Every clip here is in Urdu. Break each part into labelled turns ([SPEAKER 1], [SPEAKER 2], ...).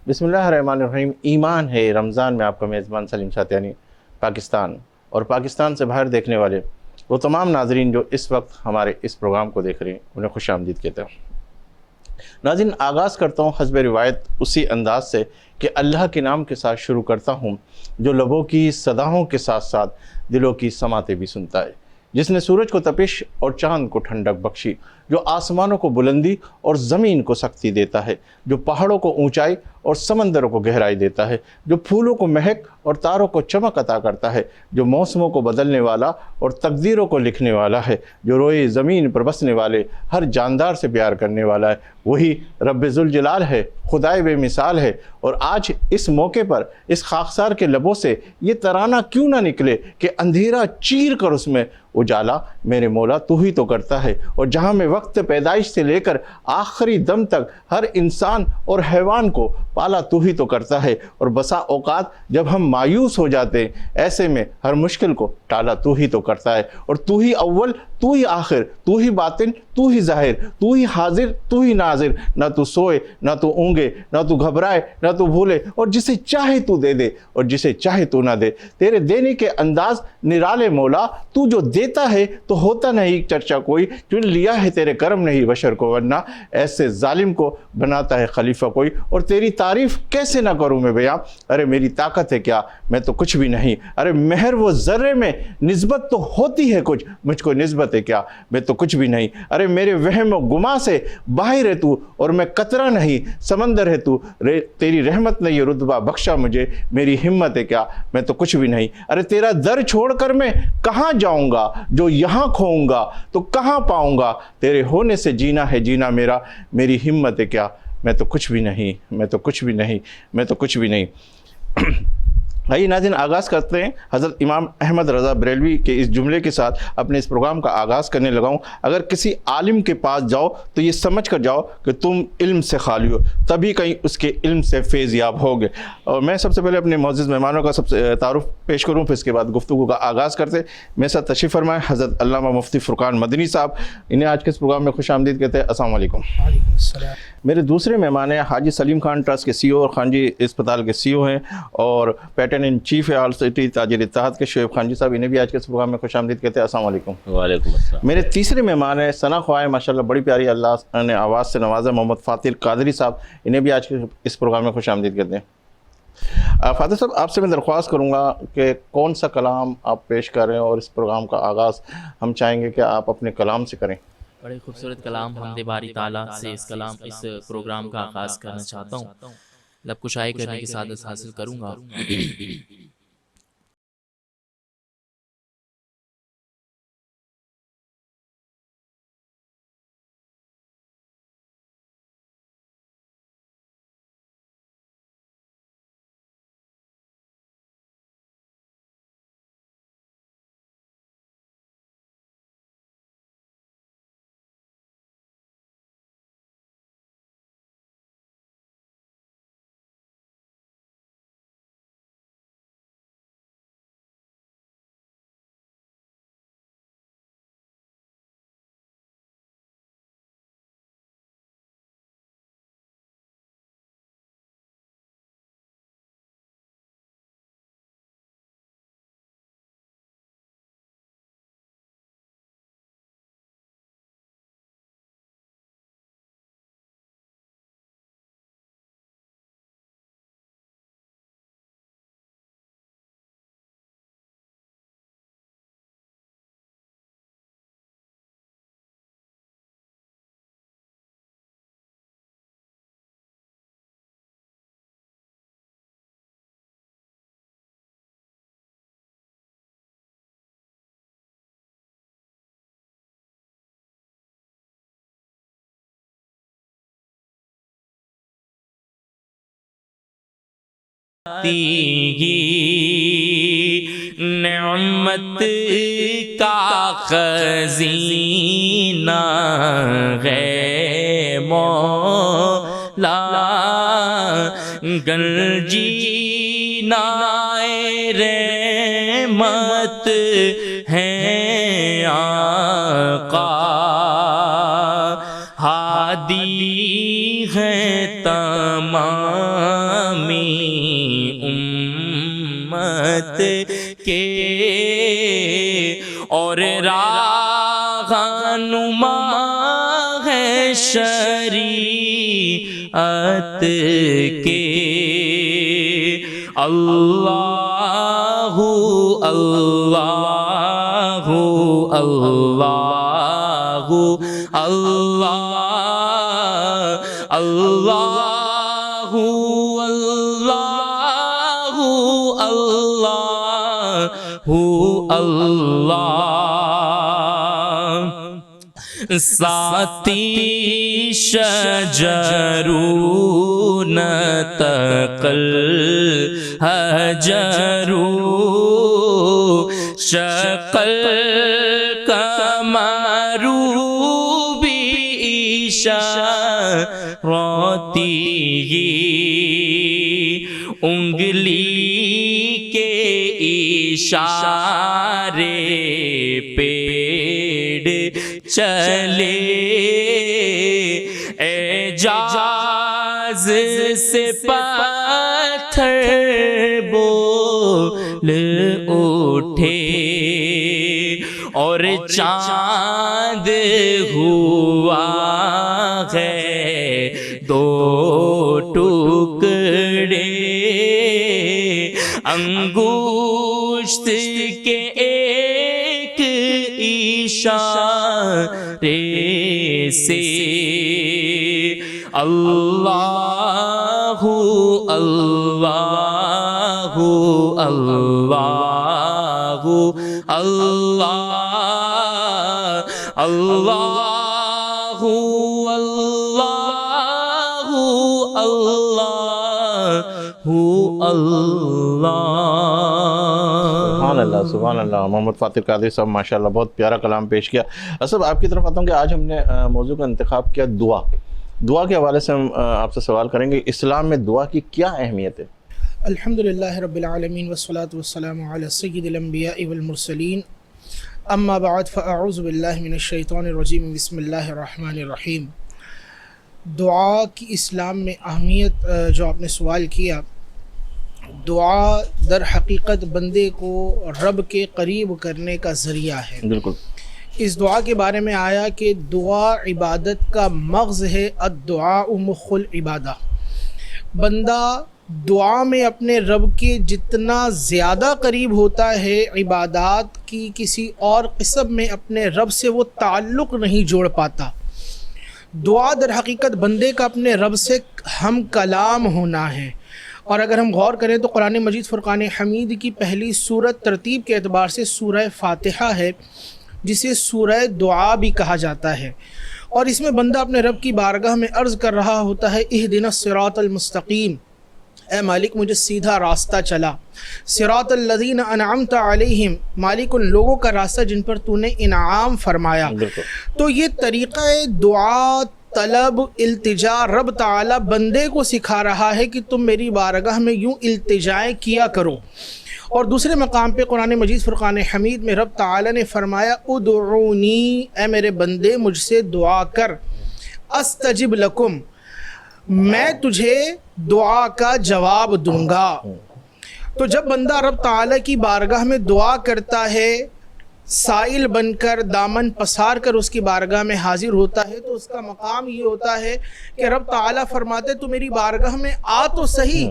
[SPEAKER 1] بسم اللہ الرحمن الرحیم۔ ایمان ہے رمضان میں آپ کا میزبان سلیم ساتیانی، پاکستان اور پاکستان سے باہر دیکھنے والے وہ تمام ناظرین جو اس وقت ہمارے اس پروگرام کو دیکھ رہے ہیں انہیں خوش آمدید کہتا ہوں۔ ناظرین، آغاز کرتا ہوں حسب روایت اسی انداز سے کہ اللہ کے نام کے ساتھ شروع کرتا ہوں جو لبوں کی صداؤں کے ساتھ ساتھ دلوں کی سماعتیں بھی سنتا ہے، جس نے سورج کو تپش اور چاند کو ٹھنڈک بخشی، جو آسمانوں کو بلندی اور زمین کو سختی دیتا ہے، جو پہاڑوں کو اونچائی اور سمندروں کو گہرائی دیتا ہے، جو پھولوں کو مہک اور تاروں کو چمک عطا کرتا ہے، جو موسموں کو بدلنے والا اور تقدیروں کو لکھنے والا ہے، جو روئے زمین پر بسنے والے ہر جاندار سے پیار کرنے والا ہے، وہی رب ذوالجلال ہے، خدائے بے مثال ہے۔ اور آج اس موقع پر اس خاکسار کے لبوں سے یہ ترانہ کیوں نہ نکلے کہ اندھیرا چیر کر اس میں اجالا میرے مولا تو ہی تو کرتا ہے، اور جہاں میں وقت پیدائش سے لے کر آخری دم تک ہر انسان اور حیوان کو پالا تو ہی تو کرتا ہے، اور بسا اوقات جب ہم مایوس ہو جاتے ہیں ایسے میں ہر مشکل کو ٹالا تو ہی تو کرتا ہے، اور تو ہی اول تو ہی آخر، تو ہی باطن تو ہی ظاہر، تو ہی حاضر تو ہی ناظر، نہ تو سوئے نہ تو اونگے نہ تو گھبرائے نہ تو بھولے، اور جسے چاہے تو دے دے اور جسے چاہے تو نہ دے، تیرے دینے کے انداز نرالے مولا، تو جو دیتا ہے تو ہوتا نہیں چرچا کوئی، چن لیا ہے تیرے کرم نہیں بشر کو، ورنہ ایسے ظالم کو بناتا ہے خلیفہ کوئی، اور تیری تعریف کیسے نہ کروں میں بیاں، ارے میری طاقت ہے کیا میں تو کچھ بھی نہیں، ارے مہر وہ ذرے میں نسبت تو ہوتی ہے کچھ، مجھ کو نسبت ہے کیا میں تو کچھ بھی نہیں، ارے میرے وہم و گما سے باہر ہے تو اور میں قطرہ نہیں سمندر ہے تو، تیری رحمت نے یہ رتبہ بخشا مجھے، میری ہمت ہے کیا میں تو کچھ بھی نہیں، ارے تیرا در چھوڑ کر میں کہاں جاؤں گا، جو یہاں کھوؤں گا تو کہاں پاؤں گا، تیرے ہونے سے جینا ہے جینا میرا، میری ہمت ہے کیا میں تو کچھ بھی نہیں، میں تو کچھ بھی نہیں، میں تو کچھ بھی نہیں۔ آئیے ناظرین، آغاز کرتے ہیں حضرت امام احمد رضا بریلوی کے اس جملے کے ساتھ اپنے اس پروگرام کا آغاز کرنے لگاؤں۔ اگر کسی عالم کے پاس جاؤ تو یہ سمجھ کر جاؤ کہ تم علم سے خالی ہو، تبھی کہیں اس کے علم سے فیض یاب ہوگے۔ اور میں سب سے پہلے اپنے معزز مہمانوں کا تعارف پیش کروں، پھر اس کے بعد گفتگو کا آغاز کرتے۔ میرے ساتھ تشریف فرمائے حضرت علامہ مفتی فرقان مدنی صاحب، انہیں آج کے اس پروگرام میں خوش آمدید کہتے ہیں۔ السلام علیکم۔
[SPEAKER 2] وعلیکم السلام۔
[SPEAKER 1] میرے دوسرے مہمان ہیں حاجی سلیم خان ٹرسٹ کے سی او اور خانجی اسپتال کے سی او ہیں، اور پیٹرن ان چیف ہے آل سٹی تاجر اتحاد کے شعیب خان جی صاحب، انہیں بھی آج کے اس پروگرام میں خوش آمدید کہتے ہیں۔ السلام علیکم۔
[SPEAKER 3] وعلیکم السلام۔
[SPEAKER 1] میرے تیسرے مہمان ہیں ثنا خواہ، ماشاءاللہ بڑی پیاری اللہ نے آواز سے نوازا، محمد فاتح قادری صاحب، انہیں بھی آج کے اس پروگرام میں خوش آمدید کہتے ہیں۔ فاتح صاحب، آپ سے میں درخواست کروں گا کہ کون سا کلام آپ پیش کر رہے ہیں، اور اس پروگرام کا آغاز ہم چاہیں گے کہ آپ اپنے کلام سے کریں۔
[SPEAKER 2] بڑے خوبصورت کلام حمد باری تعالیٰ سے اس پروگرام کا آغاز کرنا چاہتا ہوں، لب کشائی کرنے کی سعادت حاصل کروں گا۔ نعمت کا خزینہ ہے مولا، گنجینہ رحمت ہے آقا، ہادی ہے تمامی امت کے اور راہنما ہے شریعت کے اللہ اللہ اللہ اللہ اللہ اللہ اللہ ساتی شجرون تقل حجرو شقل کمرو بیشارتی انگلی کے اشارے پیڑ چلے اعجاز سے پتھر بول اٹھے اور چاند ہوا ہے دو ٹکڑے انگشت کے ایک اشارے سے اللہ اللہ اللہ اللہ اللہ
[SPEAKER 1] سبحان اللہ سبحان اللہ. محمد فاتح قادری صاحب ماشاء اللہ بہت پیارا کلام پیش کیا. صاحب آپ کی طرف آتا ہوں کہ آج ہم نے موضوع کا انتخاب کیا دعا کے حوالے سے ہم آپ سے سوال کریں گے. اسلام میں دعا کی کیا اہمیت ہے؟
[SPEAKER 3] الحمدللہ رب العالمین والصلاة والسلام علی سید الانبیاء والمرسلین اما بعد فاعوذ باللہ من الشیطان الرجیم بسم اللہ الرحمن الرحیم. دعا کی اسلام میں اہمیت جو آپ نے سوال کیا، دعا در حقیقت بندے کو رب کے قریب کرنے کا ذریعہ ہے.
[SPEAKER 1] بالکل.
[SPEAKER 3] اس دعا کے بارے میں آیا کہ دعا عبادت کا مغز ہے، الدعاء مخ العبادہ. بندہ دعا میں اپنے رب کے جتنا زیادہ قریب ہوتا ہے، عبادات کی کسی اور قسم میں اپنے رب سے وہ تعلق نہیں جوڑ پاتا. دعا در حقیقت بندے کا اپنے رب سے ہم کلام ہونا ہے. اور اگر ہم غور کریں تو قرآن مجید فرقان حمید کی پہلی سورت ترتیب کے اعتبار سے سورہ فاتحہ ہے، جسے سورہ دعا بھی کہا جاتا ہے. اور اس میں بندہ اپنے رب کی بارگاہ میں عرض کر رہا ہوتا ہے اہدنا الصراط المستقیم، اے مالک مجھے سیدھا راستہ چلا. صراط الذین انعمت علیہم، مالک ان لوگوں کا راستہ جن پر تو نے انعام فرمایا. تو یہ طریقہ دعا، طلب، التجا رب تعالی بندے کو سکھا رہا ہے کہ تم میری بارگاہ میں یوں التجائیں کیا کرو. اور دوسرے مقام پہ قرآن مجید فرقان حمید میں رب تعالی نے فرمایا ادعونی، اے میرے بندے مجھ سے دعا کر، استجب لکم، میں تجھے دعا کا جواب دوں گا. تو جب بندہ رب تعالی کی بارگاہ میں دعا کرتا ہے، سائل بن کر، دامن پسار کر اس کی بارگاہ میں حاضر ہوتا ہے، تو اس کا مقام یہ ہوتا ہے کہ رب تعالیٰ فرماتے تو میری بارگاہ میں آ تو صحیح،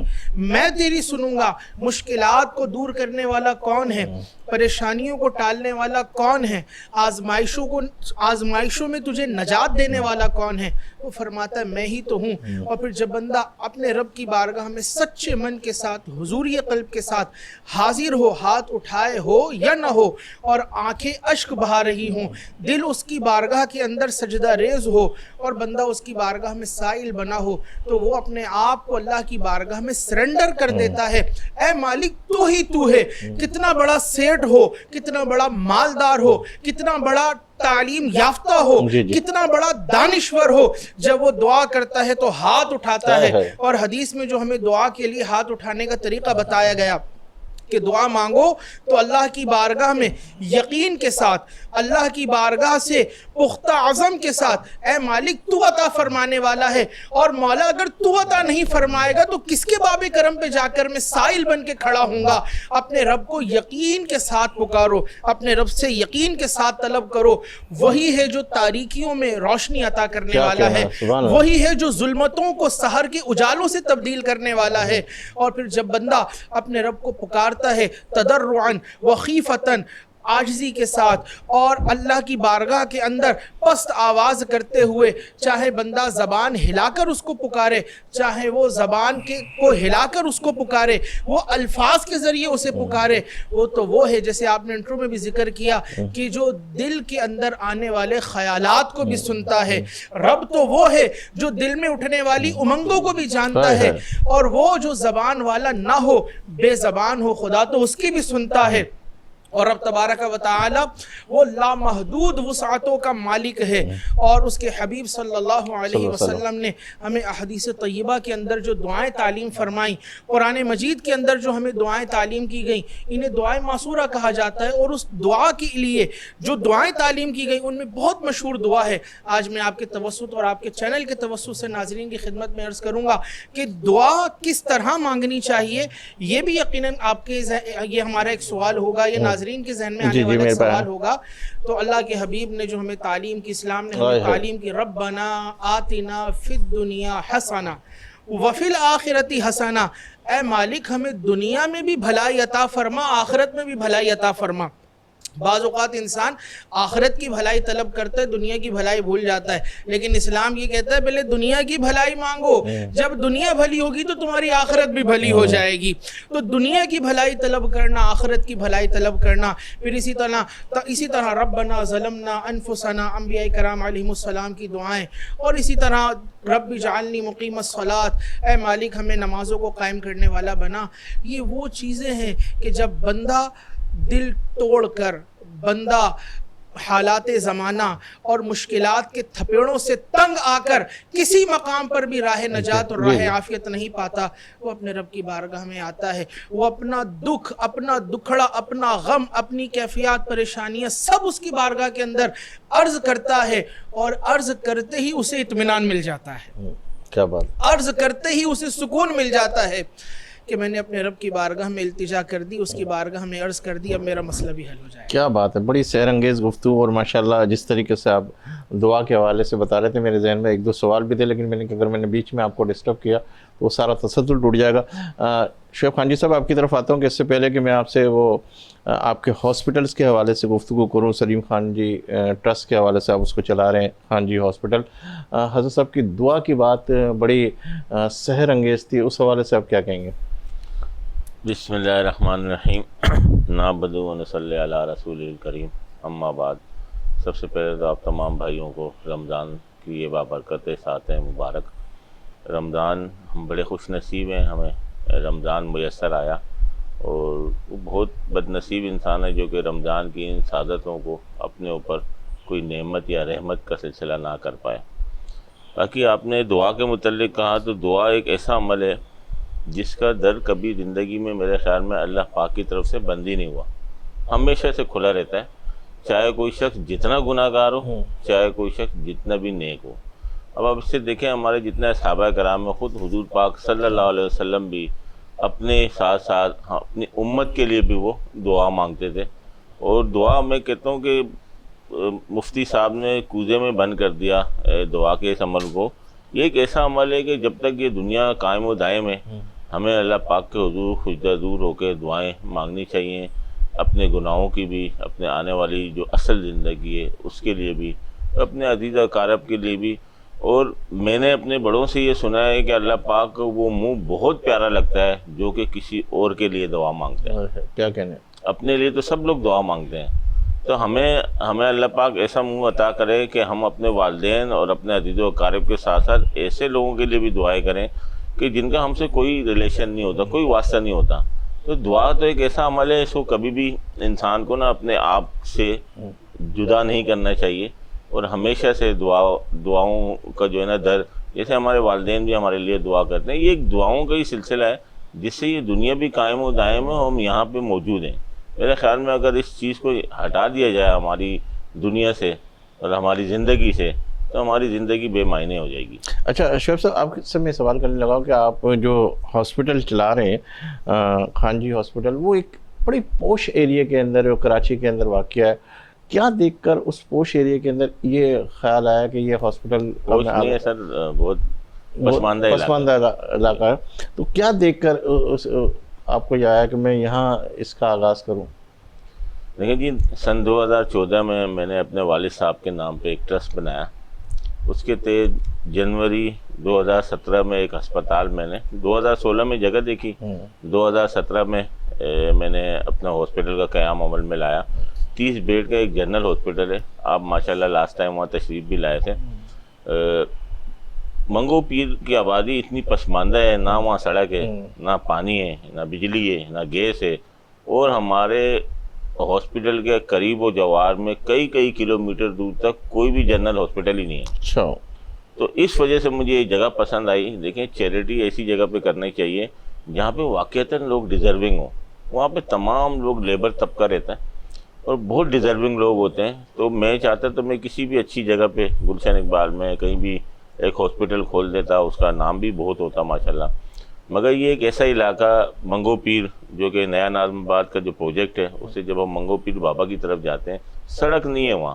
[SPEAKER 3] میں تیری سنوں گا. مشکلات کو دور کرنے والا کون ہے؟ پریشانیوں کو ٹالنے والا کون ہے؟ آزمائشوں میں تجھے نجات دینے والا کون ہے؟ وہ فرماتا ہے میں ہی تو ہوں. اور پھر جب بندہ اپنے رب کی بارگاہ میں سچے من کے ساتھ، حضوری قلب کے ساتھ حاضر ہو، ہاتھ اٹھائے ہو یا نہ ہو، اور آنکھیں اشک بہا رہی ہوں، دل اس کی بارگاہ کے اندر سجدہ ریز ہو، اور بندہ اس کی بارگاہ میں سائل بنا ہو، تو وہ اپنے آپ کو اللہ کی بارگاہ میں سرنڈر کر دیتا ہے. اے مالک تو ہی تو ہے. کتنا بڑا سیٹ ہو، کتنا بڑا مالدار ہو، کتنا بڑا تعلیم یافتہ ہو، کتنا بڑا دانشور ہو، جب وہ دعا کرتا ہے تو ہاتھ اٹھاتا ہے. اور حدیث میں جو ہمیں دعا کے لیے ہاتھ اٹھانے کا طریقہ بتایا گیا، کہ دعا مانگو تو اللہ کی بارگاہ میں یقین کے ساتھ، اللہ کی بارگاہ سے پختہ عزم کے ساتھ، اے مالک تو عطا فرمانے والا ہے، اور مولا اگر تو عطا نہیں فرمائے گا تو کس کے باب کرم پہ جا کر میں سائل بن کے کھڑا ہوں گا۔ اپنے رب کو یقین کے ساتھ پکارو، اپنے رب سے یقین کے ساتھ طلب کرو۔ وہی ہے جو تاریکیوں میں روشنی عطا کرنے والا ہے، وہی ہے جو ظلمتوں کو سحر کے اجالوں سے تبدیل کرنے والا ہے۔ اور پھر جب بندہ اپنے رب کو پکارتا ہے تضرعاً وخیفتاً، عاجزی کے ساتھ اور اللہ کی بارگاہ کے اندر پست آواز کرتے ہوئے، چاہے بندہ زبان ہلا کر اس کو پکارے، چاہے وہ زبان کو ہلا کر اس کو پکارے، وہ الفاظ کے ذریعے اسے پکارے، وہ تو وہ ہے جیسے آپ نے انٹرو میں بھی ذکر کیا کہ جو دل کے اندر آنے والے خیالات کو بھی سنتا ہے۔ رب تو وہ ہے جو دل میں اٹھنے والی امنگوں کو بھی جانتا ہے، اور وہ جو زبان والا نہ ہو، بے زبان ہو، خدا تو اس کی بھی سنتا ہے۔ اور رب تبارک و تعالی وہ لامحدود وسعتوں کا مالک ہے، اور اس کے حبیب صلی اللہ علیہ وسلم نے ہمیں احادیث طیبہ کے اندر جو دعائیں تعلیم فرمائیں، قرآن مجید کے اندر جو ہمیں دعائیں تعلیم کی گئیں، انہیں دعائیں معصورہ کہا جاتا ہے۔ اور اس دعا کے لیے جو دعائیں تعلیم کی گئیں ان میں بہت مشہور دعا ہے۔ آج میں آپ کے توسط اور آپ کے چینل کے توسط سے ناظرین کی خدمت میں عرض کروں گا کہ دعا کس طرح مانگنی چاہیے۔ یہ بھی یقیناً آپ کے یہ ہمارا ایک سوال ہوگا، یہ ناظرین کے ذہن میں آنے والا ایک سوال ہوگا۔ تو اللہ کے حبیب نے جو ہمیں تعلیم کی، اسلام نے ہمیں تعلیم کی، ربنا آتنا فی الدنیا حسنہ وفی الآخرۃ حسنہ، اے مالک ہمیں دنیا میں بھی بھلائی عطا فرما، آخرت میں بھی بھلائی عطا فرما۔ بعض اوقات انسان آخرت کی بھلائی طلب کرتا ہے، دنیا کی بھلائی بھول جاتا ہے، لیکن اسلام یہ کہتا ہے پہلے دنیا کی بھلائی مانگو، جب دنیا بھلی ہوگی تو تمہاری آخرت بھی بھلی ہو جائے گی۔ تو دنیا کی بھلائی طلب کرنا، آخرت کی بھلائی طلب کرنا، پھر اسی طرح ربنا ظلمنا انفسنا، انبیاء کرام علیہم السلام کی دعائیں، اور اسی طرح رب اجعلنی مقیم الصلاۃ، اے مالک ہمیں نمازوں کو قائم کرنے والا بنا۔ یہ وہ چیزیں ہیں کہ جب بندہ دل توڑ کر، بندہ حالات زمانہ اور مشکلات کے تھپیڑوں سے تنگ آ کر کسی مقام پر بھی راہ نجات اور راہ عافیت نہیں پاتا، وہ اپنے رب کی بارگاہ میں آتا ہے، وہ اپنا دکھ، اپنا دکھڑا، اپنا غم، اپنی کیفیات، پریشانیاں سب اس کی بارگاہ کے اندر عرض کرتا ہے، اور عرض کرتے ہی اسے اطمینان مل جاتا ہے۔
[SPEAKER 1] کیا بات!
[SPEAKER 3] عرض کرتے ہی اسے سکون مل جاتا ہے کہ میں نے اپنے رب کی بارگاہ میں التجا کر دی، اس کی بارگاہ میں عرض کر دی، اب میرا مسئلہ بھی حل ہو جائے۔
[SPEAKER 1] کیا بات ہے! بڑی سحر انگیز گفتگو، اور ماشاءاللہ جس طریقے سے آپ دعا کے حوالے سے بتا رہے تھے، میرے ذہن میں ایک دو سوال بھی تھے، لیکن میں نے اگر میں نے بیچ میں آپ کو ڈسٹرب کیا تو وہ سارا تسلسل ٹوٹ جائے گا۔ شعیب خان جی صاحب، آپ کی طرف آتا ہوں کہ اس سے پہلے کہ میں آپ سے وہ آپ کے ہاسپٹلس کے حوالے سے گفتگو کروں، سلیم خان جی ٹرسٹ کے حوالے سے آپ اس کو چلا رہے ہیں، خان جی ہاسپٹل، حضرت صاحب کی دعا کی بات بڑی سحر انگیز تھی، اس حوالے سے آپ کیا کہیں گے؟
[SPEAKER 4] بسم اللہ الرحمن الرحیم، نعبد و نصلی علی رسول الکریم، اما بعد۔ سب سے پہلے تو آپ تمام بھائیوں کو رمضان کی یہ بابرکت ساتھ ہیں مبارک۔ رمضان ہم بڑے خوش نصیب ہیں، ہمیں رمضان میسر آیا، اور وہ بہت بد نصیب انسان ہے جو کہ رمضان کی ان سعادتوں کو اپنے اوپر کوئی نعمت یا رحمت کا سلسلہ نہ کر پائے۔ باقی آپ نے دعا کے متعلق کہا، تو دعا ایک ایسا عمل ہے جس کا در کبھی زندگی میں میرے خیال میں اللہ پاک کی طرف سے بند ہی نہیں ہوا، ہمیشہ سے کھلا رہتا ہے، چاہے کوئی شخص جتنا گناہ گار ہو، چاہے کوئی شخص جتنا بھی نیک ہو۔ اب آپ اس سے دیکھیں، ہمارے جتنے صحابہ کرام میں خود حضور پاک صلی اللہ علیہ وسلم بھی اپنے ساتھ ساتھ اپنی امت کے لیے بھی وہ دعا مانگتے تھے، اور دعا میں کہتا ہوں کہ مفتی صاحب نے کوزے میں بند کر دیا دعا کے اس عمل کو۔ یہ ایک ایسا عمل ہے کہ جب تک یہ دنیا قائم و دائم ہے، ہمیں اللہ پاک کے حضور سجدہ دور ہو کے دعائیں مانگنی چاہیے، اپنے گناہوں کی بھی، اپنے آنے والی جو اصل زندگی ہے اس کے لیے بھی، اپنے عزیز اقارب کے لیے بھی۔ اور میں نے اپنے بڑوں سے یہ سنا ہے کہ اللہ پاک کو وہ منہ بہت پیارا لگتا ہے جو کہ کسی اور کے لیے دعا مانگتا ہے۔
[SPEAKER 1] کیا کہنے،
[SPEAKER 4] اپنے لیے تو سب لوگ دعا مانگتے ہیں، تو ہمیں اللہ پاک ایسا منہ عطا کرے کہ ہم اپنے والدین اور اپنے عزیز و اقارب کے ساتھ ساتھ ایسے لوگوں کے لیے بھی دعائیں کریں کہ جن کا ہم سے کوئی ریلیشن نہیں ہوتا، کوئی واسطہ نہیں ہوتا۔ تو دعا تو ایک ایسا عمل ہے، اس کو کبھی بھی انسان کو اپنے آپ سے جدا نہیں کرنا چاہیے، اور ہمیشہ سے دعاؤں کا جو ہے در، جیسے ہمارے والدین بھی ہمارے لیے دعا کرتے ہیں، یہ ایک دعاؤں کا ہی سلسلہ ہے۔ جس سے یہ دنیا بھی قائم و دائم ہے، ہم یہاں پہ موجود ہیں۔ میرے خیال میں اگر اس چیز کو ہٹا دیا جائے ہماری دنیا سے اور ہماری زندگی سے تو ہماری زندگی بے معنی ہو جائے گی۔
[SPEAKER 1] اچھا شعیب صاحب، آپ سے میں سوال کرنے لگا کہ آپ جو ہاسپٹل چلا رہے ہیں خان جی ہاسپٹل، وہ ایک بڑی پوش ایریا کے اندر، جو کراچی کے اندر واقع ہے، کیا دیکھ کر اس پوش ایریا کے اندر یہ خیال آیا کہ یہ ہاسپٹل
[SPEAKER 4] پوش نہیں ہے سر، بہت پسماندہ
[SPEAKER 1] علاقہ ہے، تو کیا دیکھ کر آپ کو یہ آیا کہ میں یہاں اس کا آغاز کروں؟
[SPEAKER 4] دیکھیں جی، سن 2014 میں نے اپنے والد صاحب کے نام پہ ایک ٹرسٹ بنایا، اس کے تحت جنوری 2017 میں ایک ہسپتال، میں نے 2016 میں جگہ دیکھی، 2017 میں نے اپنا ہاسپٹل کا قیام عمل میں لایا۔ 30 بیڈ کا ایک جنرل ہاسپٹل ہے، آپ ماشاءاللہ لاسٹ ٹائم وہاں تشریف بھی لائے تھے۔ منگو پیر کی آبادی اتنی پسماندہ ہے، نہ وہاں سڑک ہے، نہ پانی ہے، نہ بجلی ہے، نہ گیس ہے، اور ہمارے ہاسپٹل کے قریب و جوار میں کئی کلومیٹر دور تک کوئی بھی جنرل ہاسپٹل ہی نہیں ہے۔
[SPEAKER 1] اچھا،
[SPEAKER 4] تو اس وجہ سے مجھے یہ جگہ پسند آئی۔ دیکھیں، چیریٹی ایسی جگہ پہ کرنی چاہیے جہاں پہ واقعتاً لوگ ڈیزرونگ ہوں، وہاں پہ تمام لوگ لیبر طبقہ رہتا ہے اور بہت ڈیزرونگ لوگ ہوتے ہیں۔ تو میں چاہتا تو میں کسی بھی اچھی جگہ پہ، گلشن اقبال میں کہیں بھی ایک ہاسپٹل کھول دیتا، اس کا نام بھی بہت ہوتا ماشاءاللہ۔ مگر یہ ایک ایسا علاقہ منگو پیر، جو کہ نیا ناظم آباد کا جو پروجیکٹ ہے، اسے جب ہم منگو پیر بابا کی طرف جاتے ہیں، سڑک نہیں ہے وہاں۔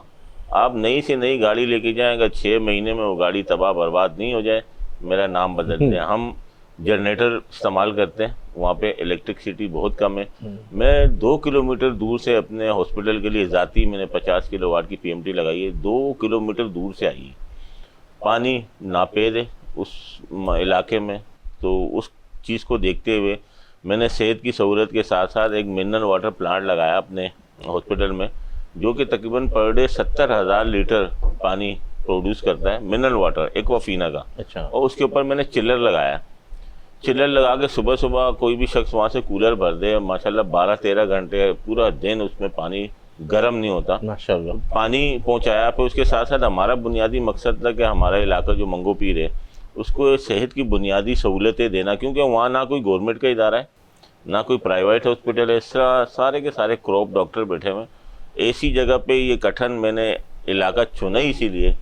[SPEAKER 4] آپ نئی سے نئی گاڑی لے کے جائیں، اگر 6 مہینے میں وہ گاڑی تباہ برباد نہیں ہو جائے، میرا نام بدل دیں۔ ہم جنریٹر استعمال کرتے ہیں، وہاں پہ الیکٹرکسٹی بہت کم ہے۔ میں 2 کلومیٹر دور سے اپنے ہاسپٹل کے لیے ذاتی میں نے 50 کلو واٹ کی PMT لگائی ہے، 2 کلومیٹر دور سے آئی ہے۔ پانی ناپید ہے اس علاقے میں، تو اس چیز کو دیکھتے ہوئے میں نے صحت کی سہولت کے ساتھ ساتھ ایک منرل واٹر پلانٹ لگایا اپنے ہاسپٹل میں، جو کہ تقریباً پر ڈے 70,000 لیٹر پانی پروڈیوس کرتا ہے، منرل واٹر ایکوافینا کا۔
[SPEAKER 1] اچھا،
[SPEAKER 4] اور اس کے اوپر میں نے چلر لگایا، چلر لگا کے صبح کوئی بھی شخص وہاں سے کولر بھر دے، ماشاءاللہ 12-13 گھنٹے پورا دن اس میں پانی گرم نہیں ہوتا،
[SPEAKER 1] ماشاءاللہ
[SPEAKER 4] پانی پہنچایا۔ پھر اس کے ساتھ ساتھ ہمارا بنیادی مقصد تھا کہ ہمارا علاقہ جو منگو پیر ہے، اس کو صحت کی بنیادی سہولتیں دینا، کیونکہ وہاں نہ کوئی گورنمنٹ کا ادارہ ہے، نہ کوئی پرائیویٹ ہاسپٹل ہے، اس طرح سارے کے سارے کراپ ڈاکٹر بیٹھے ہوئے۔ ایسی جگہ پہ یہ کٹھن میں نے علاقہ چنا ہی اسی لیے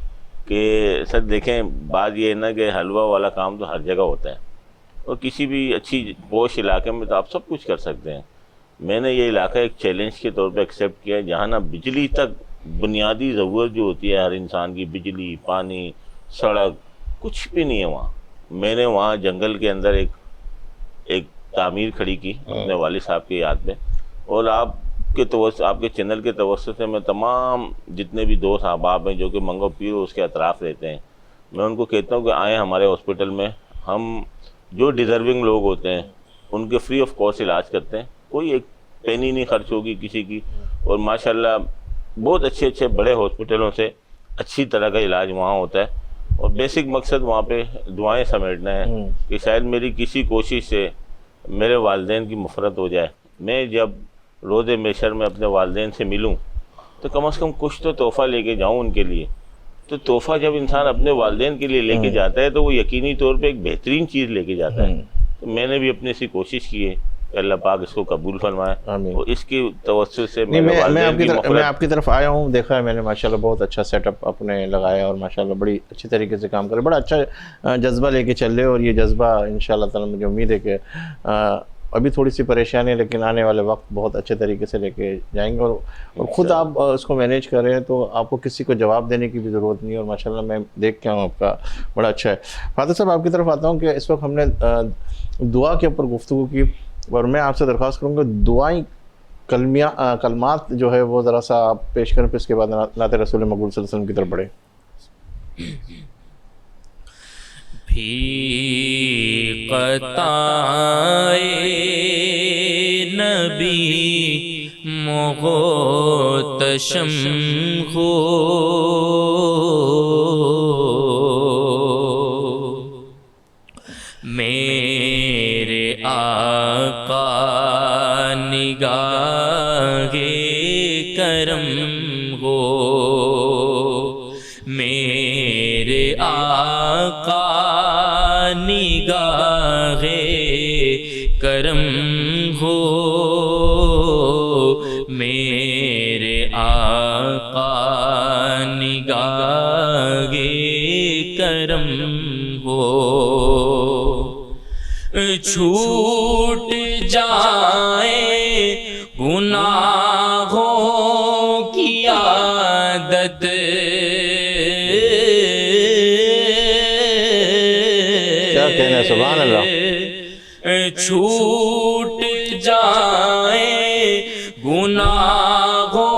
[SPEAKER 4] کہ سر دیکھیں، بات یہ ہے نا کہ حلوہ والا کام تو ہر جگہ ہوتا ہے، اور کسی بھی اچھی پوش علاقے میں تو آپ سب کچھ کر سکتے ہیں۔ میں نے یہ علاقہ ایک چیلنج کے طور پہ ایکسیپٹ کیا ہے، جہاں نہ بجلی تک بنیادی ضرورت جو ہوتی ہے ہر انسان کی، بجلی، پانی، سڑک، کچھ بھی نہیں ہے وہاں۔ میں نے وہاں جنگل کے اندر ایک تعمیر کھڑی کی اپنے والد صاحب کی یاد میں، اور آپ کے چینل کے توسط سے میں تمام جتنے بھی دوست احباب ہیں جو کہ منگو پیر اس کے اطراف رہتے ہیں، میں ان کو کہتا ہوں کہ آئیں ہمارے ہاسپٹل میں، ہم جو ڈیزرونگ لوگ ہوتے ہیں ان کے فری آف کاسٹ علاج کرتے ہیں، کوئی ایک پینی نہیں خرچ ہوگی کسی کی، اور ماشاءاللہ بہت اچھے بڑے ہاسپٹلوں سے اچھی طرح کا علاج وہاں ہوتا ہے۔ اور بیسک مقصد وہاں پہ دعائیں سمیٹنا ہے کہ شاید میری کسی کوشش سے میرے والدین کی مغفرت ہو جائے۔ میں جب روز محشر میں اپنے والدین سے ملوں تو کم از کم کچھ تو تحفہ لے کے جاؤں ان کے لیے۔ تو تحفہ جب انسان اپنے والدین کے لیے لے کے جاتا ہے تو وہ یقینی طور پہ ایک بہترین چیز لے کے جاتا ہے۔ تو میں نے بھی اپنی سی کوشش کی ہے کہ اللہ پاک اس کو قبول فرمائے، اور اس کی توسط سے
[SPEAKER 1] میں آپ کی طرف آیا ہوں، دیکھا ہے میں نے ماشاءاللہ بہت اچھا سیٹ اپ اپنے لگایا، اور ماشاءاللہ بڑی اچھی طریقے سے کام کرے، بڑا اچھا جذبہ لے کے چل رہے، اور یہ جذبہ انشاءاللہ تعالی مجھے امید ہے کہ ابھی تھوڑی سی پریشانی ہے لیکن آنے والے وقت بہت اچھے طریقے سے لے کے جائیں گے، اور خود آپ اس کو مینیج کر رہے ہیں تو آپ کو کسی کو جواب دینے کی بھی ضرورت نہیں ہے، اور ماشاءاللہ میں دیکھ کے ہوں آپ کا بڑا اچھا ہے۔ فاتح صاحب، آپ کی طرف آتا ہوں کہ اس وقت ہم نے دعا کے اوپر گفتگو کی، اور میں آپ سے درخواست کروں گا دعائیں کلمات جو ہے وہ ذرا سا آپ پیش کریں، پھر اس کے بعد نعت رسول مقبول صلی اللہ علیہ وسلم کی طرف بڑھیں۔
[SPEAKER 2] بھی قطائے نبی محتشم ہو، میرے آقا نگاہ کرم ہو، میرے آقا نگاہ کرم ہو میرے آقا نگاہ کرم ہو چھوٹ جائے گناہوں کی عادت
[SPEAKER 1] کیا کہنا ہے سبحان اللہ
[SPEAKER 2] چھوٹ جائے گناہوں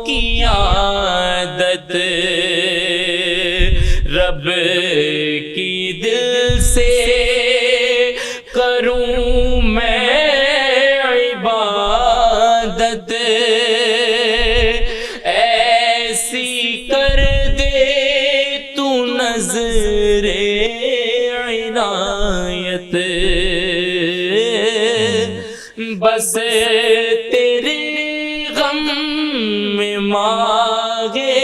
[SPEAKER 2] کی عادت رب کی دل سے کروں میں عبادت ایسی کر دے تو نظر عنایت بس تیرے غم میں مانگے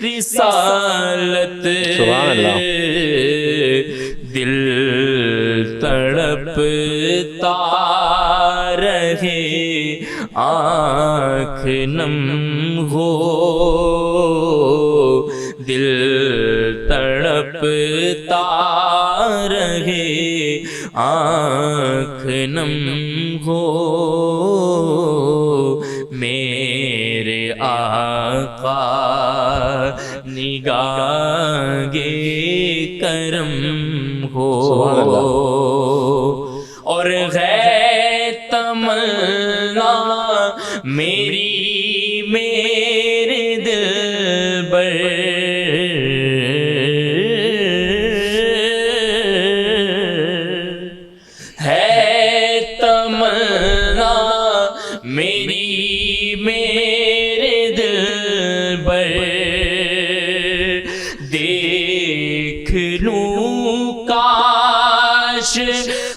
[SPEAKER 2] رسالت
[SPEAKER 1] سبحان اللہ
[SPEAKER 2] دل تڑپتا رہے آنکھ نم ہو دل تڑپتا رہے آنکھ نم ہو میرے آقا نگاہ کرم ہو اور ہے تمنا میری میرے دل بر ہے تمنا میری میرے دل بر دیکھ لوں کاش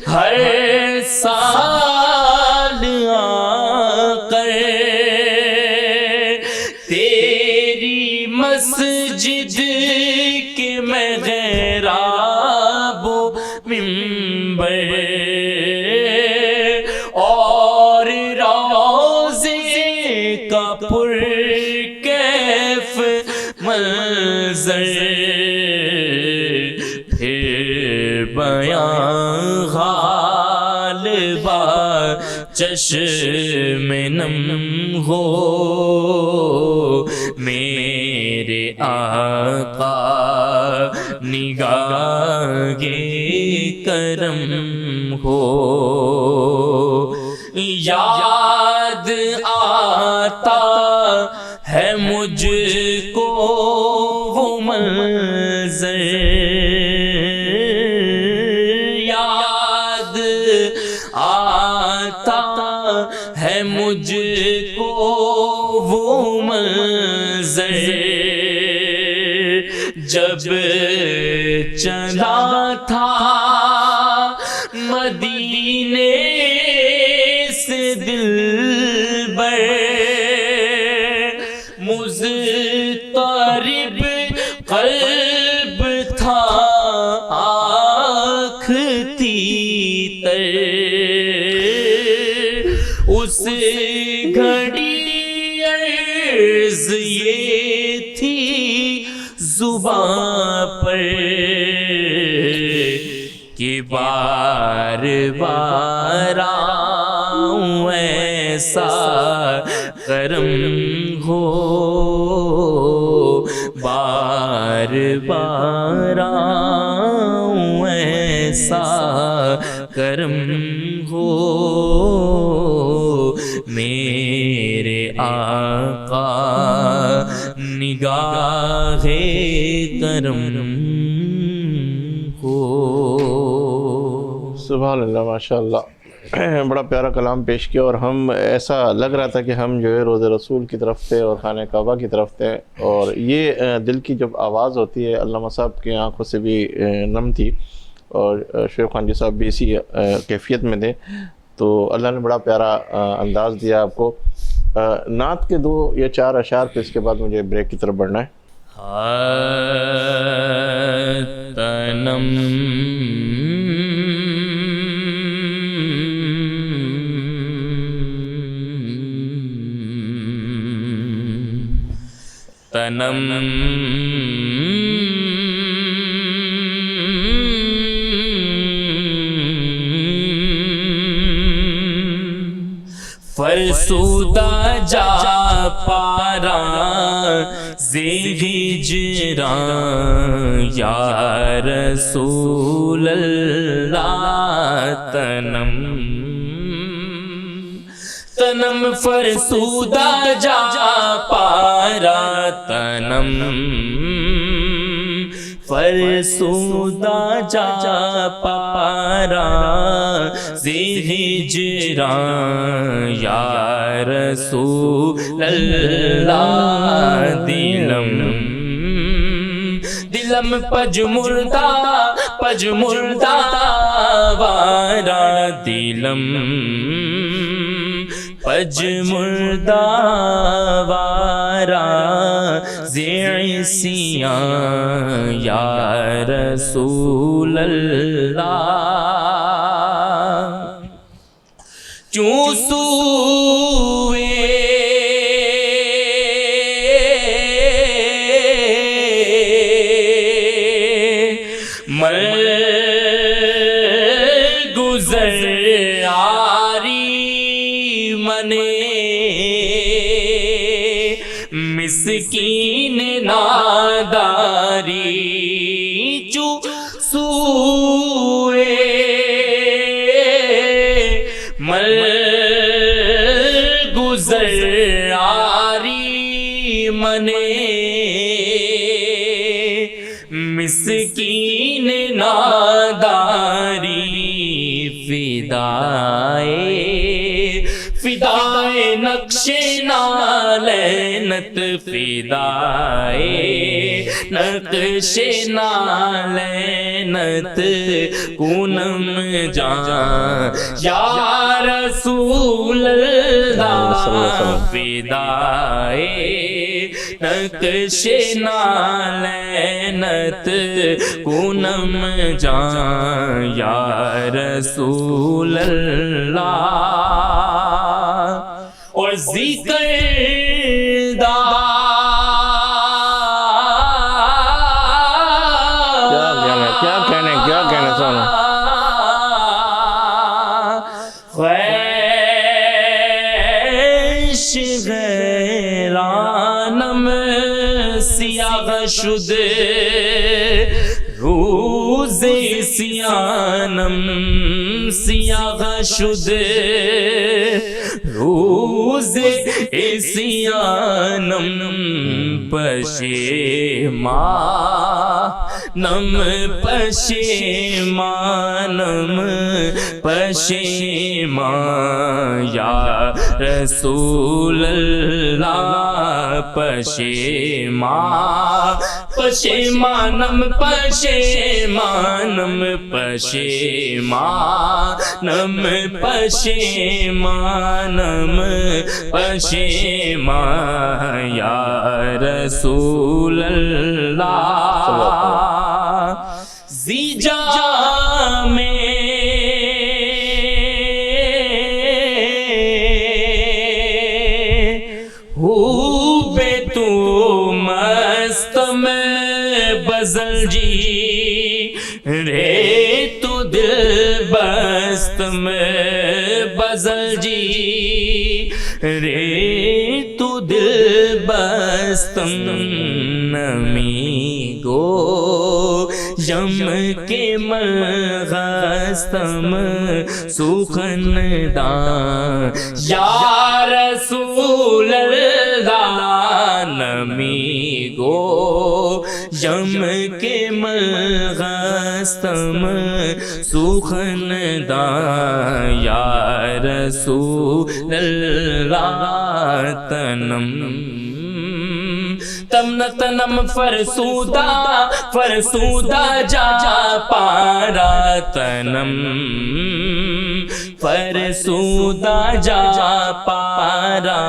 [SPEAKER 2] ہر سال آ کر تیری مسجد کے محراب و منبر اور روضے کا پر کیف منظر پھر بیاں غالبا چشم نم ہو میرے آقا نگاہ کرم ہو یاد آتا ہے مجھ کو وہ منظر یاد آتا ہے مجھ کو وہ منظر جب چلا تھا مدینے سے دل بر مضطرب قلب تھا آنکھ تیتر اس گھڑی عرض یہ تھی زباں پر کہ بار بار آؤں ایسا کرم ہو بار بار آؤں ایسا کرم ہو میرے آقا نگاہ کرم ہو
[SPEAKER 1] سبحان اللہ ماشاء اللہ بڑا پیارا کلام پیش کیا اور ہم ایسا لگ رہا تھا کہ ہم جو ہے روضہ رسول کی طرف تھے اور خانہ کعبہ کی طرف تھے اور یہ دل کی جب آواز ہوتی ہے علامہ صاحب کی آنکھوں سے بھی نم تھی اور شعیب خان جی صاحب بھی اسی کیفیت میں تھے تو اللہ نے بڑا پیارا انداز دیا آپ کو نعت کے 2 یا 4 اشعار پہ اس کے بعد مجھے بریک کی طرف بڑھنا ہے
[SPEAKER 2] تنم تنم فرسودہ جا پارا ہجران یا رسول اللہ تنم تنم فرسودہ جا پارا تنم فرسودہ جا پارا ہجران یا رسول اللہ دلم پج مردہ وارا دلم پج مردہ وارا زیسیاں یا رسول اللہ چوں سوئے مر گزر آری منے مسکین ناداری چو سوئے مر گزر آری منے مسکین ناداری فدائے نقش نالینت فدائے نقش نالینت کونم جان یا رسول اللہ فدائے نقش نالینت کونم جان یا رسول اللہ اور ذکر دا
[SPEAKER 1] کیا کہنے سونا
[SPEAKER 2] خیش غیرانم سیاہ شد روز سیانم سیاہ شد روز سیانم پشیمانم پشیمانم پشیمان یا رسول اللہ پشیمان پشیمانم پشیمانم پشیمانم پشیمانم پشیمان یا رسول اللہ زیجا میں ہو بے تو مست میں بزل جی رے تو دل بست میں بزل جی رے تو دل بستم نمی گو یم کے مغستم سخن دان یا رسول اللہ نمی گو یم کے مغستم سخن دان یا رسول اللہ تنم تم تنم فرسودہ جا پارا تنم فرسودہ جا پارا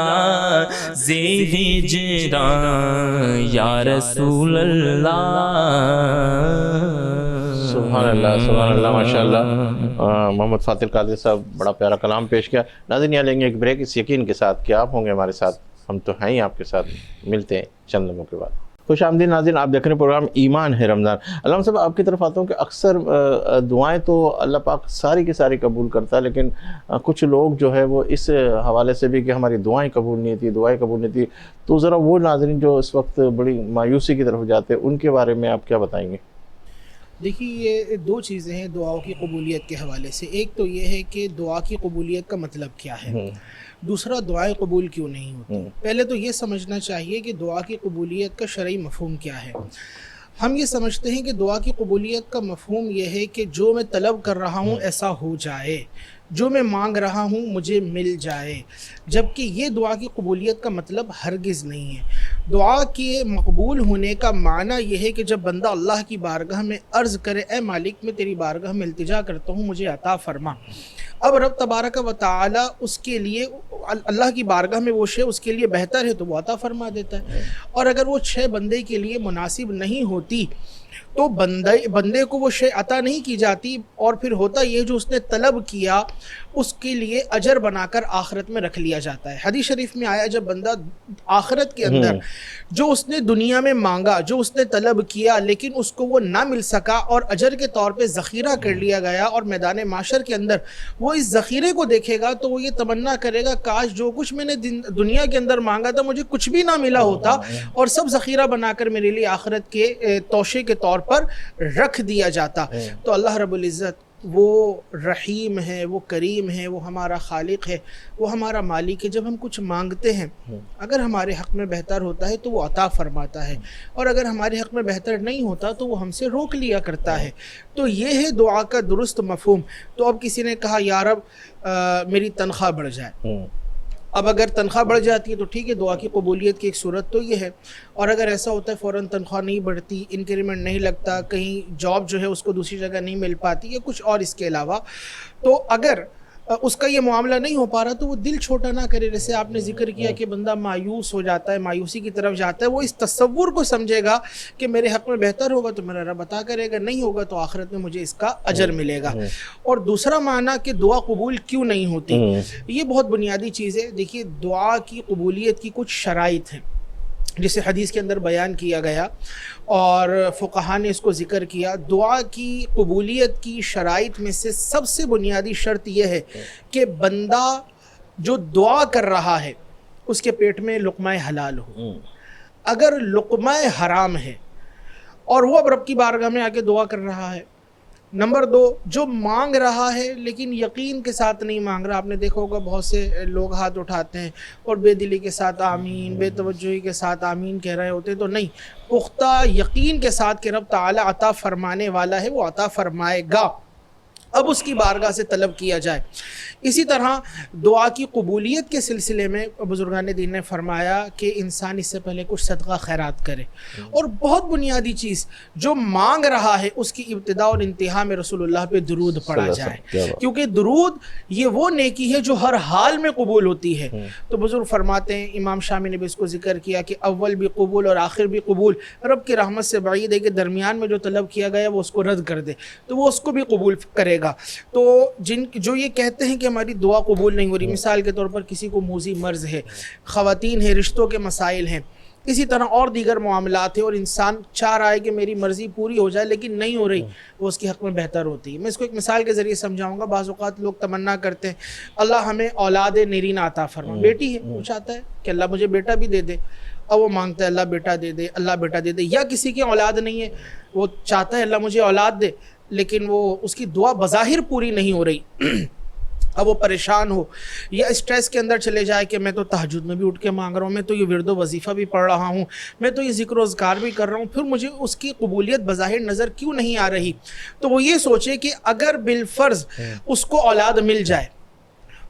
[SPEAKER 2] زی ہجران یا رسول اللہ
[SPEAKER 1] سبحان اللہ ماشاءاللہ. محمد فاتح القادری صاحب بڑا پیارا کلام پیش کیا. ناظرین یہاں لیں گے ایک بریک اس یقین کے ساتھ کہ آپ ہوں گے ہمارے ساتھ ہم تو ہیں ہی آپ کے ساتھ، ملتے ہیں چند لمحوں کے بعد۔ خوش آمدید ناظرین، آپ دیکھ رہے ہیں پروگرام ایمان ہے رمضان۔ علامہ صاحب آپ کی طرف آتا ہوں کہ اکثر دعائیں تو اللہ پاک ساری کی ساری قبول کرتا ہے، لیکن کچھ لوگ جو ہے وہ اس حوالے سے بھی کہ ہماری دعائیں قبول نہیں تھی، دعائیں قبول نہیں تھی، تو ذرا وہ ناظرین جو اس وقت بڑی مایوسی کی طرف جاتے ہیں ان کے بارے میں آپ کیا بتائیں گے؟
[SPEAKER 3] دیکھیے یہ دو چیزیں ہیں دعاؤں کی قبولیت کے حوالے سے۔ ایک تو یہ ہے کہ دعا کی قبولیت کا مطلب کیا ہے، دوسرا دعائیں قبول کیوں نہیں ہوتی۔ پہلے تو یہ سمجھنا چاہیے کہ دعا کی قبولیت کا شرعی مفہوم کیا ہے۔ ہم یہ سمجھتے ہیں کہ دعا کی قبولیت کا مفہوم یہ ہے کہ جو میں طلب کر رہا ہوں ایسا ہو جائے، جو میں مانگ رہا ہوں مجھے مل جائے، جبکہ یہ دعا کی قبولیت کا مطلب ہرگز نہیں ہے۔ دعا کے مقبول ہونے کا معنی یہ ہے کہ جب بندہ اللہ کی بارگاہ میں عرض کرے اے مالک میں تیری بارگاہ میں التجا کرتا ہوں مجھے عطا فرما، اب رب تبارک و تعالی اس کے لیے اللہ کی بارگاہ میں وہ شے اس کے لیے بہتر ہے تو وہ عطا فرما دیتا ہے، اور اگر وہ شے بندے کے لیے مناسب نہیں ہوتی تو بندے کو وہ شے عطا نہیں کی جاتی، اور پھر ہوتا یہ جو اس نے طلب کیا اس کے لیے اجر بنا کر آخرت میں رکھ لیا جاتا ہے۔ حدیث شریف میں آیا جب بندہ آخرت کے اندر جو اس نے دنیا میں مانگا، جو اس نے طلب کیا لیکن اس کو وہ نہ مل سکا اور اجر کے طور پہ ذخیرہ کر لیا گیا، اور میدان معشر کے اندر وہ اس ذخیرے کو دیکھے گا تو وہ یہ تمنا کرے گا کاش جو کچھ میں نے دنیا کے اندر مانگا تھا مجھے کچھ بھی نہ ملا ہوتا، اور سب ذخیرہ بنا کر میرے لیے آخرت کے توشے کے طور پر رکھ دیا جاتا۔ تو اللہ رب العزت وہ رحیم ہے، وہ کریم ہے، وہ ہمارا خالق ہے، وہ ہمارا مالک ہے۔ جب ہم کچھ مانگتے ہیں اگر ہمارے حق میں بہتر ہوتا ہے تو وہ عطا فرماتا ہے، اور اگر ہمارے حق میں بہتر نہیں ہوتا تو وہ ہم سے روک لیا کرتا ہے۔ تو یہ ہے دعا کا درست مفہوم۔ تو اب کسی نے کہا یا رب میری تنخواہ بڑھ جائے، اب اگر تنخواہ بڑھ جاتی ہے تو ٹھیک ہے، دعا کی قبولیت کی ایک صورت تو یہ ہے، اور اگر ایسا ہوتا ہے فوراً تنخواہ نہیں بڑھتی، انکریمنٹ نہیں لگتا، کہیں جاب جو ہے اس کو دوسری جگہ نہیں مل پاتی یا کچھ اور اس کے علاوہ، تو اگر اس کا یہ معاملہ نہیں ہو پا رہا تو وہ دل چھوٹا نہ کرے۔ جیسے آپ نے ذکر کیا کہ بندہ مایوس ہو جاتا ہے، مایوسی کی طرف جاتا ہے، وہ اس تصور کو سمجھے گا کہ میرے حق میں بہتر ہوگا تو میرا رب عطا کرے گا، نہیں ہوگا تو آخرت میں مجھے اس کا اجر ملے گا۔ اور دوسرا معنی کہ دعا قبول کیوں نہیں ہوتی، یہ بہت بنیادی چیز ہے۔ دیکھیے دعا کی قبولیت کی کچھ شرائط ہیں جسے حدیث کے اندر بیان کیا گیا اور فقہا نے اس کو ذکر کیا۔ دعا کی قبولیت کی شرائط میں سے سب سے بنیادی شرط یہ ہے کہ بندہ جو دعا کر رہا ہے اس کے پیٹ میں لقمہ حلال ہو۔ اگر لقمہ حرام ہے اور وہ اب رب کی بارگاہ میں آ کے دعا کر رہا ہے، نمبر دو جو مانگ رہا ہے لیکن یقین کے ساتھ نہیں مانگ رہا، آپ نے دیکھا ہوگا بہت سے لوگ ہاتھ اٹھاتے ہیں اور بے دلی کے ساتھ آمین، بے توجہی کے ساتھ آمین کہہ رہے ہوتے ہیں، تو نہیں، پختہ یقین کے ساتھ کہ رب تعالی عطا فرمانے والا ہے، وہ عطا فرمائے گا، اب اس کی بارگاہ سے طلب کیا جائے۔ اسی طرح دعا کی قبولیت کے سلسلے میں بزرگان دین نے فرمایا کہ انسان اس سے پہلے کچھ صدقہ خیرات کرے، اور بہت بنیادی چیز جو مانگ رہا ہے اس کی ابتدا اور انتہا میں رسول اللہ پہ درود پڑھا جائے، کیونکہ درود یہ وہ نیکی ہے جو ہر حال میں قبول ہوتی ہے۔ تو بزرگ فرماتے ہیں، امام شامی نے بھی اس کو ذکر کیا کہ اول بھی قبول اور آخر بھی قبول، رب کی رحمت سے بعید ہے کہ درمیان میں جو طلب کیا گیا وہ اس کو رد کر دے، تو وہ اس کو بھی قبول کرے گا۔ تو جو یہ کہتے ہیں کہ ہماری دعا قبول نہیں ہو رہی، مثال کے طور پر کسی کو موذی مرض ہے، خواتین ہیں، رشتوں کے مسائل ہیں، اسی طرح اور دیگر معاملات ہیں، اور انسان چاہ رہا ہے کہ میری مرضی پوری ہو جائے لیکن نہیں ہو رہی، وہ اس کے حق میں بہتر ہوتی ہے۔ میں اس کو ایک مثال کے ذریعے سمجھاؤں گا۔ بعض اوقات لوگ تمنا کرتے ہیں اللہ ہمیں اولاد نرینہ عطا فرما، بیٹی ہے، وہ چاہتا ہے کہ اللہ مجھے بیٹا بھی دے دے، اور وہ مانگتا ہے اللہ بیٹا دے دے، اللہ بیٹا دے دے، یا کسی کی اولاد نہیں ہے، وہ چاہتا ہے اللہ مجھے اولاد دے، لیکن وہ اس کی دعا بظاہر پوری نہیں ہو رہی، اب وہ پریشان ہو یا اسٹریس کے اندر چلے جائے کہ میں تو تہجد میں بھی اٹھ کے مانگ رہا ہوں، میں تو یہ ورد و وظیفہ بھی پڑھ رہا ہوں، میں تو یہ ذکر و اذکار بھی کر رہا ہوں، پھر مجھے اس کی قبولیت بظاہر نظر کیوں نہیں آ رہی؟ تو وہ یہ سوچے کہ اگر بالفرض اس کو اولاد مل جائے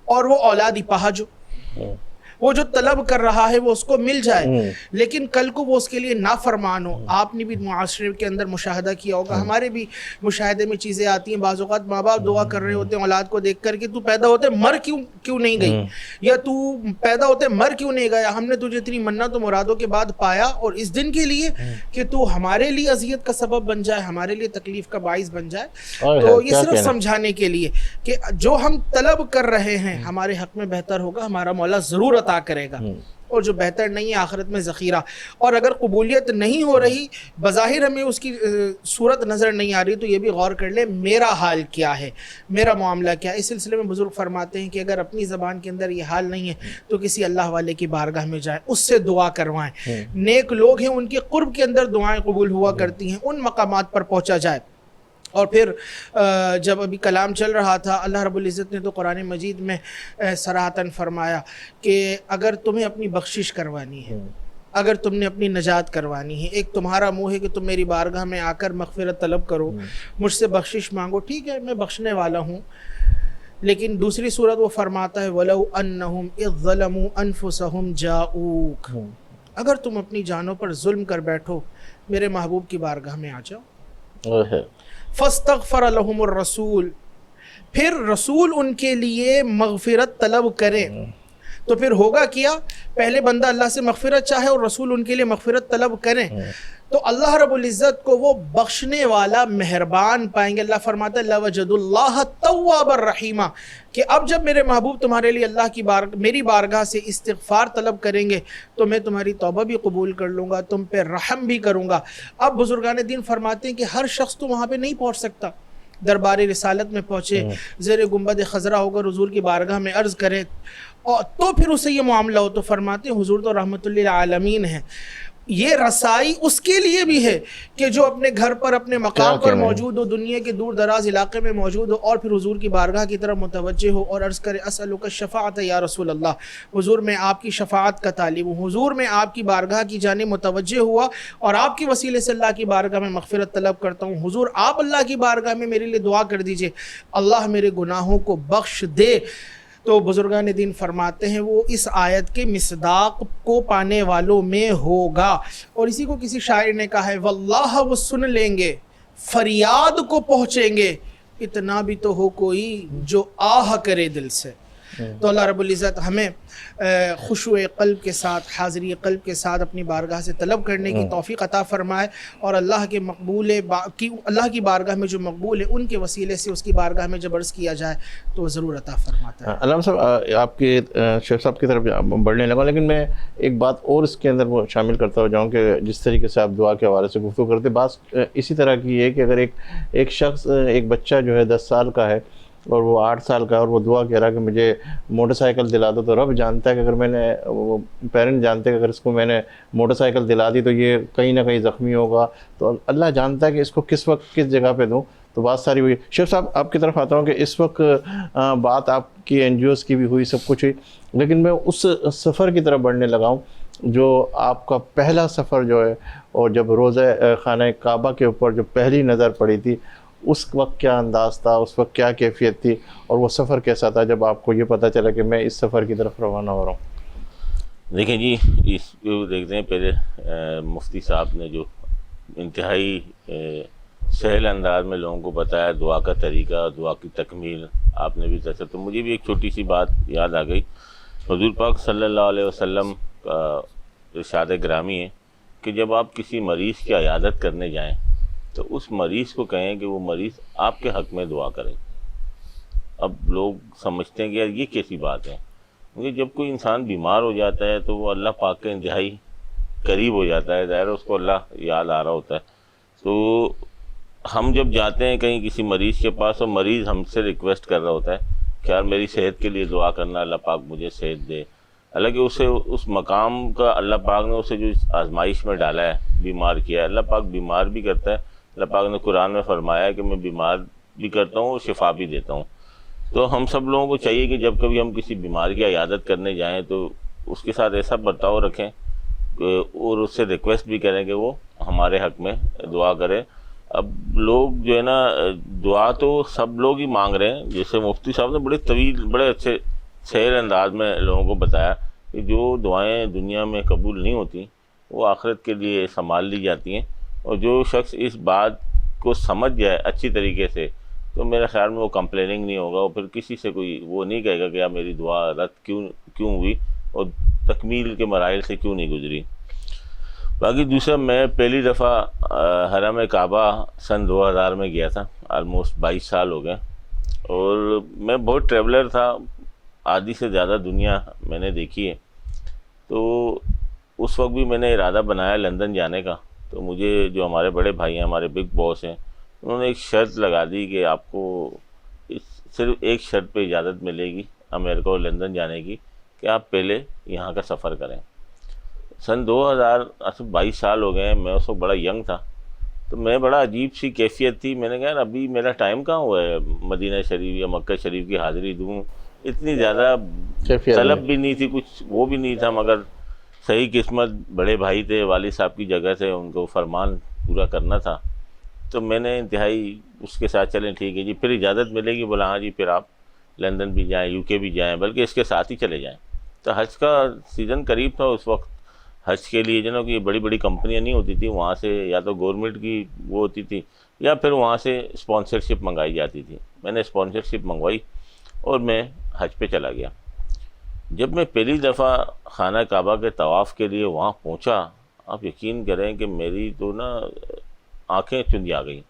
[SPEAKER 3] اور وہ اولاد اپاہج ہو، وہ جو طلب کر رہا ہے وہ اس کو مل جائے، لیکن کل کو وہ اس کے لیے نافرمان ہو۔ آپ نے بھی معاشرے کے اندر مشاہدہ کیا ہوگا، ہمارے بھی مشاہدے میں چیزیں آتی ہیں، بعض اوقات ماں باپ دعا کر رہے ہوتے ہیں اولاد کو دیکھ کر کہ تو پیدا ہوتے مر کیوں نہیں گئی، یا تو پیدا ہوتے مر کیوں نہیں گیا، ہم نے تجھے اتنی منت و مرادوں کے بعد پایا، اور اس دن کے لیے کہ تو ہمارے لیے اذیت کا سبب بن جائے، ہمارے لیے تکلیف کا باعث بن جائے۔ تو یہ صرف سمجھانے کے لیے کہ جو ہم طلب کر رہے ہیں ہمارے حق میں بہتر ہوگا، ہمارا مولا ضرور عطا عطا کرے گا، اور جو بہتر نہیں ہے آخرت میں ذخیرہ. اور اگر قبولیت نہیں ہو رہی، بظاہر ہمیں اس کی صورت نظر نہیں آ رہی، تو یہ بھی غور کر لیں میرا حال کیا ہے، میرا معاملہ کیا ہے. اس سلسلے میں بزرگ فرماتے ہیں کہ اگر اپنی زبان کے اندر یہ حال نہیں ہے تو کسی اللہ والے کی بارگاہ میں جائیں، اس سے دعا کروائیں. نیک لوگ ہیں، ان کے قرب کے اندر دعائیں قبول ہوا کرتی ہیں، ان مقامات پر پہنچا جائے. اور پھر جب ابھی کلام چل رہا تھا، اللہ رب العزت نے تو قرآن مجید میں صراحتاً فرمایا کہ اگر تمہیں اپنی بخشش کروانی ہے، اگر تم نے اپنی نجات کروانی ہے، ایک تمہارا منہ ہے کہ تم میری بارگاہ میں آ کر مغفرت طلب کرو، مجھ سے بخشش مانگو، ٹھیک ہے میں بخشنے والا ہوں. لیکن دوسری صورت وہ فرماتا ہے وَلَوْ أَنَّهُمْ إِذْ ظَلَمُوا أَنفُسَهُمْ جَاءُوكَ، اگر تم اپنی جانوں پر ظلم کر بیٹھو، میرے محبوب کی بارگاہ میں آ جاؤ. فاستغفر لهم الرسول، پھر رسول ان کے لیے مغفرت طلب کریں. تو پھر ہوگا کیا؟ پہلے بندہ اللہ سے مغفرت چاہے اور رسول ان کے لیے مغفرت طلب کریں، تو اللہ رب العزت کو وہ بخشنے والا مہربان پائیں گے. اللہ فرماتا ہے لَوَجَدُوا اللَّهَ تَوَّابًا رَحِيمًا، کہ اب جب میرے محبوب تمہارے لیے اللہ کی میری بارگاہ سے استغفار طلب کریں گے تو میں تمہاری توبہ بھی قبول کر لوں گا، تم پہ رحم بھی کروں گا. اب بزرگان دین فرماتے ہیں کہ ہر شخص تو وہاں پہ نہیں پہنچ سکتا، دربار رسالت میں پہنچے، زیر گنبد خضرا ہو کر حضور کی بارگاہ میں عرض کرے، اور تو پھر اسے یہ معاملہ ہو. تو فرماتے ہیں حضور تو رحمت للعالمین ہیں، یہ رسائی اس کے لیے بھی ہے کہ جو اپنے گھر پر اپنے مقام پر موجود ہو، دنیا کے دور دراز علاقے میں موجود ہو، اور پھر حضور کی بارگاہ کی طرف متوجہ ہو اور عرض کرے اسألک الشفاعۃ یا رسول اللہ، حضور میں آپ کی شفاعت کا طالب ہوں، حضور میں آپ کی بارگاہ کی جانب متوجہ ہوا اور آپ کی وسیلے سے اللہ کی بارگاہ میں مغفرت طلب کرتا ہوں. حضور آپ اللہ کی بارگاہ میں میرے لیے دعا کر دیجئے، اللہ میرے گناہوں کو بخش دے. تو بزرگان دین فرماتے ہیں وہ اس آیت کے مصداق کو پانے والوں میں ہوگا. اور اسی کو کسی شاعر نے کہا ہے واللہ وہ سن لیں گے، فریاد کو پہنچیں گے، اتنا بھی تو ہو کوئی جو آہ کرے دل سے. تو اللہ رب العزت ہمیں خشوع قلب کے ساتھ، حاضری قلب کے ساتھ اپنی بارگاہ سے طلب کرنے کی توفیق عطا فرمائے، اور اللہ کے اللہ کی بارگاہ میں جو مقبول ہے ان کے وسیلے سے اس کی بارگاہ میں جب عرض کیا جائے تو ضرور عطا فرماتا ہے.
[SPEAKER 1] علامہ صاحب آپ کے شیخ صاحب کی طرف بڑھنے لگا، لیکن میں ایک بات اور اس کے اندر وہ شامل کرتا ہو جاؤں کہ جس طریقے سے آپ دعا کے حوالے سے گفتگو کرتے، بات اسی طرح کی ہے کہ اگر ایک شخص، ایک بچہ جو ہے 10 سال کا ہے اور وہ 8 سال کا ہے اور وہ دعا کہہ رہا کہ مجھے موٹر سائیکل دلا دو، تو رب جانتا ہے کہ اگر میں نے، وہ پیرنٹ جانتے ہیں کہ اگر اس کو میں نے موٹر سائیکل دلا دی تو یہ کہیں نہ کہیں زخمی ہوگا، تو اللہ جانتا ہے کہ اس کو کس وقت کس جگہ پہ دوں. تو بات ساری ہوئی. شیخ صاحب آپ کی طرف آتا ہوں کہ اس وقت بات آپ کی NGOs کی بھی ہوئی، سب کچھ ہوئی، لیکن میں اس سفر کی طرف بڑھنے لگا ہوں جو آپ کا پہلا سفر جو ہے، اور جب روضہ خانہ کعبہ کے اوپر جو پہلی نظر پڑی تھی اس وقت کیا انداز تھا، اس وقت کیا کیفیت تھی، اور وہ سفر کیسا تھا جب آپ کو یہ پتہ چلا کہ میں اس سفر کی طرف روانہ ہو رہا ہوں؟
[SPEAKER 4] دیکھیں جی، اس کو دیکھتے ہیں پہلے مفتی صاحب نے جو انتہائی سہل انداز میں لوگوں کو بتایا دعا کا طریقہ، دعا کی تکمیل، آپ نے بھی دسا، تو مجھے بھی ایک چھوٹی سی بات یاد آ گئی. حضور پاک صلی اللہ علیہ وسلم کا ارشاد گرامی ہے کہ جب آپ کسی مریض کی عیادت کرنے جائیں تو اس مریض کو کہیں کہ وہ مریض آپ کے حق میں دعا کرے. اب لوگ سمجھتے ہیں کہ یار یہ کیسی بات ہے، کیونکہ جب کوئی انسان بیمار ہو جاتا ہے تو وہ اللہ پاک کے انتہائی قریب ہو جاتا ہے، ظاہر اس کو اللہ یاد آ رہا ہوتا ہے. تو ہم جب جاتے ہیں کہیں کسی مریض کے پاس اور مریض ہم سے ریکویسٹ کر رہا ہوتا ہے کہ یار میری صحت کے لیے دعا کرنا، اللہ پاک مجھے صحت دے، حالانکہ اسے اس مقام کا اللہ پاک نے اسے جو آزمائش میں ڈالا ہے، بیمار کیا ہے، اللہ پاک بیمار بھی کرتا ہے. اللہ پاک نے قرآن میں فرمایا ہے کہ میں بیمار بھی کرتا ہوں اور شفا بھی دیتا ہوں. تو ہم سب لوگوں کو چاہیے کہ جب کبھی ہم کسی بیمار کی عیادت کرنے جائیں تو اس کے ساتھ ایسا برتاؤ رکھیں اور اس سے ریکویسٹ بھی کریں کہ وہ ہمارے حق میں دعا کرے. اب لوگ جو ہے نا، دعا تو سب لوگ ہی مانگ رہے ہیں، جیسے مفتی صاحب نے بڑے طویل، بڑے اچھے سہل انداز میں لوگوں کو بتایا کہ جو دعائیں دنیا میں قبول نہیں ہوتی وہ آخرت کے لیے سنبھال لی جاتی ہیں. اور جو شخص اس بات کو سمجھ جائے اچھی طریقے سے تو میرے خیال میں وہ کمپلیننگ نہیں ہوگا، اور پھر کسی سے کوئی وہ نہیں کہے گا کہ یار میری دعا رد کیوں ہوئی اور تکمیل کے مراحل سے کیوں نہیں گزری. باقی دوسرا، میں پہلی دفعہ حرم کعبہ سن 2000 میں گیا تھا، آلموسٹ 22 سال ہو گئے، اور میں بہت ٹریولر تھا، آدھی سے زیادہ دنیا میں نے دیکھی ہے. تو اس وقت بھی میں نے ارادہ بنایا لندن جانے کا. تو مجھے جو ہمارے بڑے بھائی ہیں, ہمارے بگ باس ہیں, انہوں نے ایک شرط لگا دی کہ آپ کو صرف ایک شرط پہ اجازت ملے گی امریکہ اور لندن جانے کی, کہ آپ پہلے یہاں کا سفر کریں. سن 22 سال ہو گئے ہیں, میں اس وقت بڑا ینگ تھا, تو میں بڑا عجیب سی کیفیت تھی. میں نے کہا ابھی میرا ٹائم کہاں ہوا ہے مدینہ شریف یا مکہ شریف کی حاضری دوں. اتنی زیادہ طلب بھی نہیں تھی, کچھ وہ بھی نہیں تھا, مگر صحیح قسمت بڑے بھائی تھے, والد صاحب کی جگہ سے, ان کو فرمان پورا کرنا تھا. تو میں نے انتہائی اس کے ساتھ چلیں ٹھیک ہے جی, پھر اجازت ملے گی. بولا ہاں جی, پھر آپ لندن بھی جائیں, یو کے بھی جائیں, بلکہ اس کے ساتھ ہی چلے جائیں. تو حج کا سیزن قریب تھا اس وقت. حج کے لیے جو نا کہ بڑی بڑی کمپنیاں نہیں ہوتی تھیں, وہاں سے یا تو گورنمنٹ کی وہ ہوتی تھی یا پھر وہاں سے اسپانسرشپ منگائی جاتی تھی. میں نے اسپانسرشپ منگوائی اور میں حج پہ چلا گیا. جب میں پہلی دفعہ خانہ کعبہ کے طواف کے لیے وہاں پہنچا, آپ یقین کریں کہ میری تو نا آنکھیں چندی آ گئیں.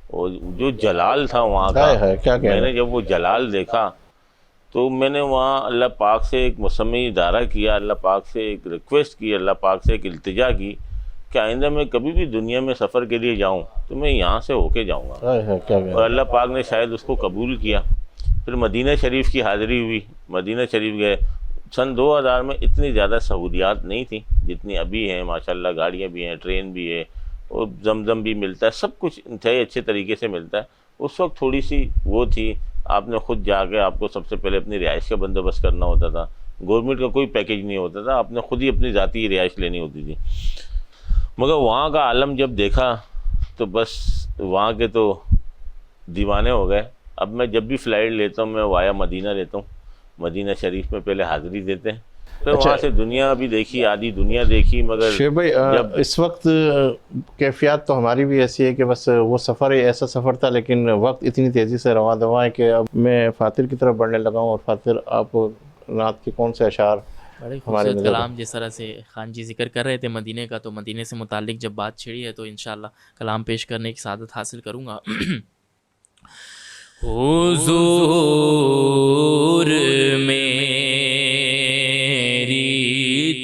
[SPEAKER 4] اور جو جلال تھا وہاں کا, میں نے جب وہ جلال دیکھا تو میں نے وہاں اللہ پاک سے ایک مسمی ادارہ کیا, اللہ پاک سے ایک ریکویسٹ کی, اللہ پاک سے ایک التجا کی کہ آئندہ میں کبھی بھی دنیا میں سفر کے لیے جاؤں تو میں یہاں سے ہو کے جاؤں گا. اور اللہ پاک نے شاید اس کو قبول کیا. پھر مدینہ شریف کی حاضری ہوئی, مدینہ شریف گئے. سن 2000 میں اتنی زیادہ سہولیات نہیں تھیں جتنی ابھی ہیں. ماشاءاللہ گاڑیاں بھی ہیں, ٹرین بھی ہے, اور زمزم بھی ملتا ہے, سب کچھ انتہائی اچھے طریقے سے ملتا ہے. اس وقت تھوڑی سی وہ تھی, آپ نے خود جا کے آپ کو سب سے پہلے اپنی رہائش کا بندوبست کرنا ہوتا تھا. گورنمنٹ کا کوئی پیکیج نہیں ہوتا تھا, آپ نے خود ہی اپنی ذاتی رہائش لینی ہوتی تھی. مگر وہاں کا عالم جب دیکھا تو بس وہاں کے تو دیوانے ہو گئے. اب میں جب بھی فلائٹ لیتا ہوں میں وایا مدینہ لیتا ہوں. مدینہ شریف میں پہلے حاضری دیتے ہیں, پھر وہاں سے دنیا بھی دیکھی, آدھی دنیا دیکھی. مگر
[SPEAKER 1] شعیب بھائی اس وقت کیفیات تو ہماری بھی ایسی ہے کہ بس وہ سفر ایسا سفر تھا, لیکن وقت اتنی تیزی سے رواں دواں ہے کہ اب میں فاتر کی طرف بڑھنے لگا ہوں. اور فاتر, آپ رات کے کون سے اشعار
[SPEAKER 2] بڑے خوبصورت کلام جس طرح سے خان جی ذکر کر رہے تھے مدینے کا, تو مدینے سے متعلق جب بات چھڑی ہے تو انشاءاللہ کلام پیش کرنے کی سعادت حاصل کروں گا. حضور میری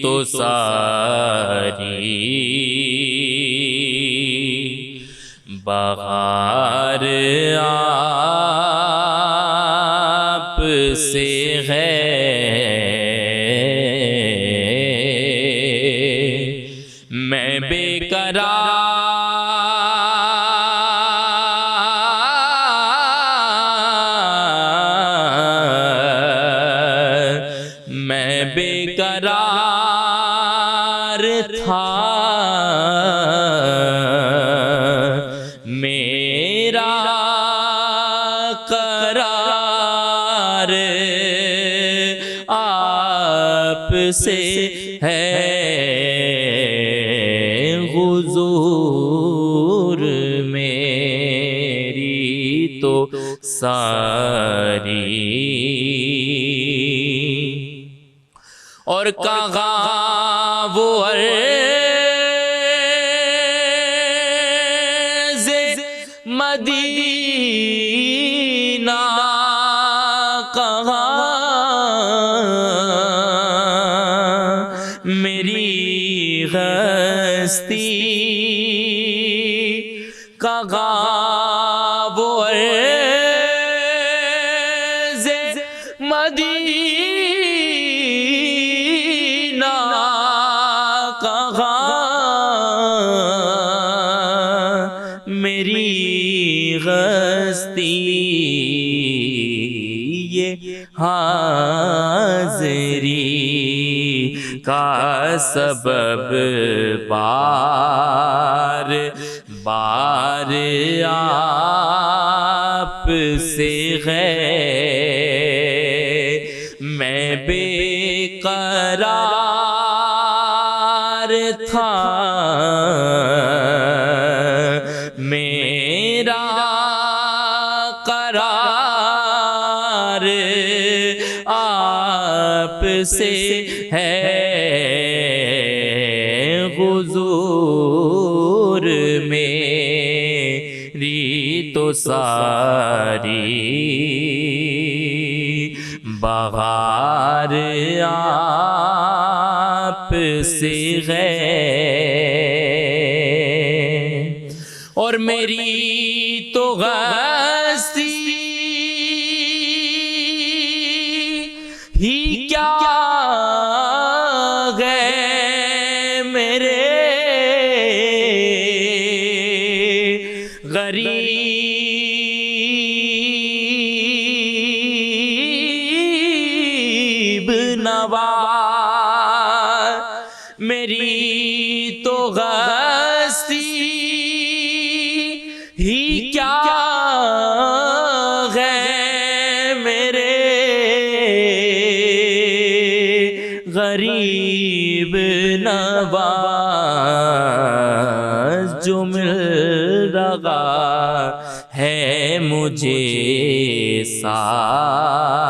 [SPEAKER 2] تو ساری بہار آپ سے ہے, میں بے قرار تھا, میرا قرار آپ سے ہے. حضور میری تو ساری اور کہاں وہ عرض مدینہ, کہاں میری ہستی, کہاں وہ عرض مدینہ, میری ہستی یہ حاضری کا سبب بار بار آپ سے ہے. میں بے قرار تھا, میرا قرار آپ سے ہے. حضور میری تو ساری بہار آپ سے غیر، اور میری تو غستی ہی کیا گئے میرے غریب نواز، میری تو غستی ہی کیا گئے میرے غریب نواز، جو مل رہا ہے مجھے سارا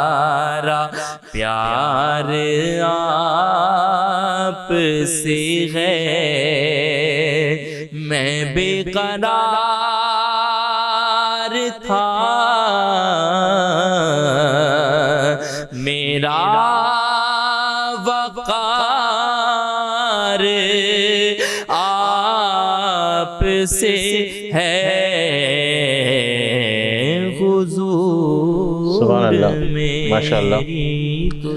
[SPEAKER 2] پیار آپ سے ہے، میں بے قرار تھا، میرا وقار آپ سے ہے،
[SPEAKER 1] سبحان اللہ، ماشاء اللہ،
[SPEAKER 2] تو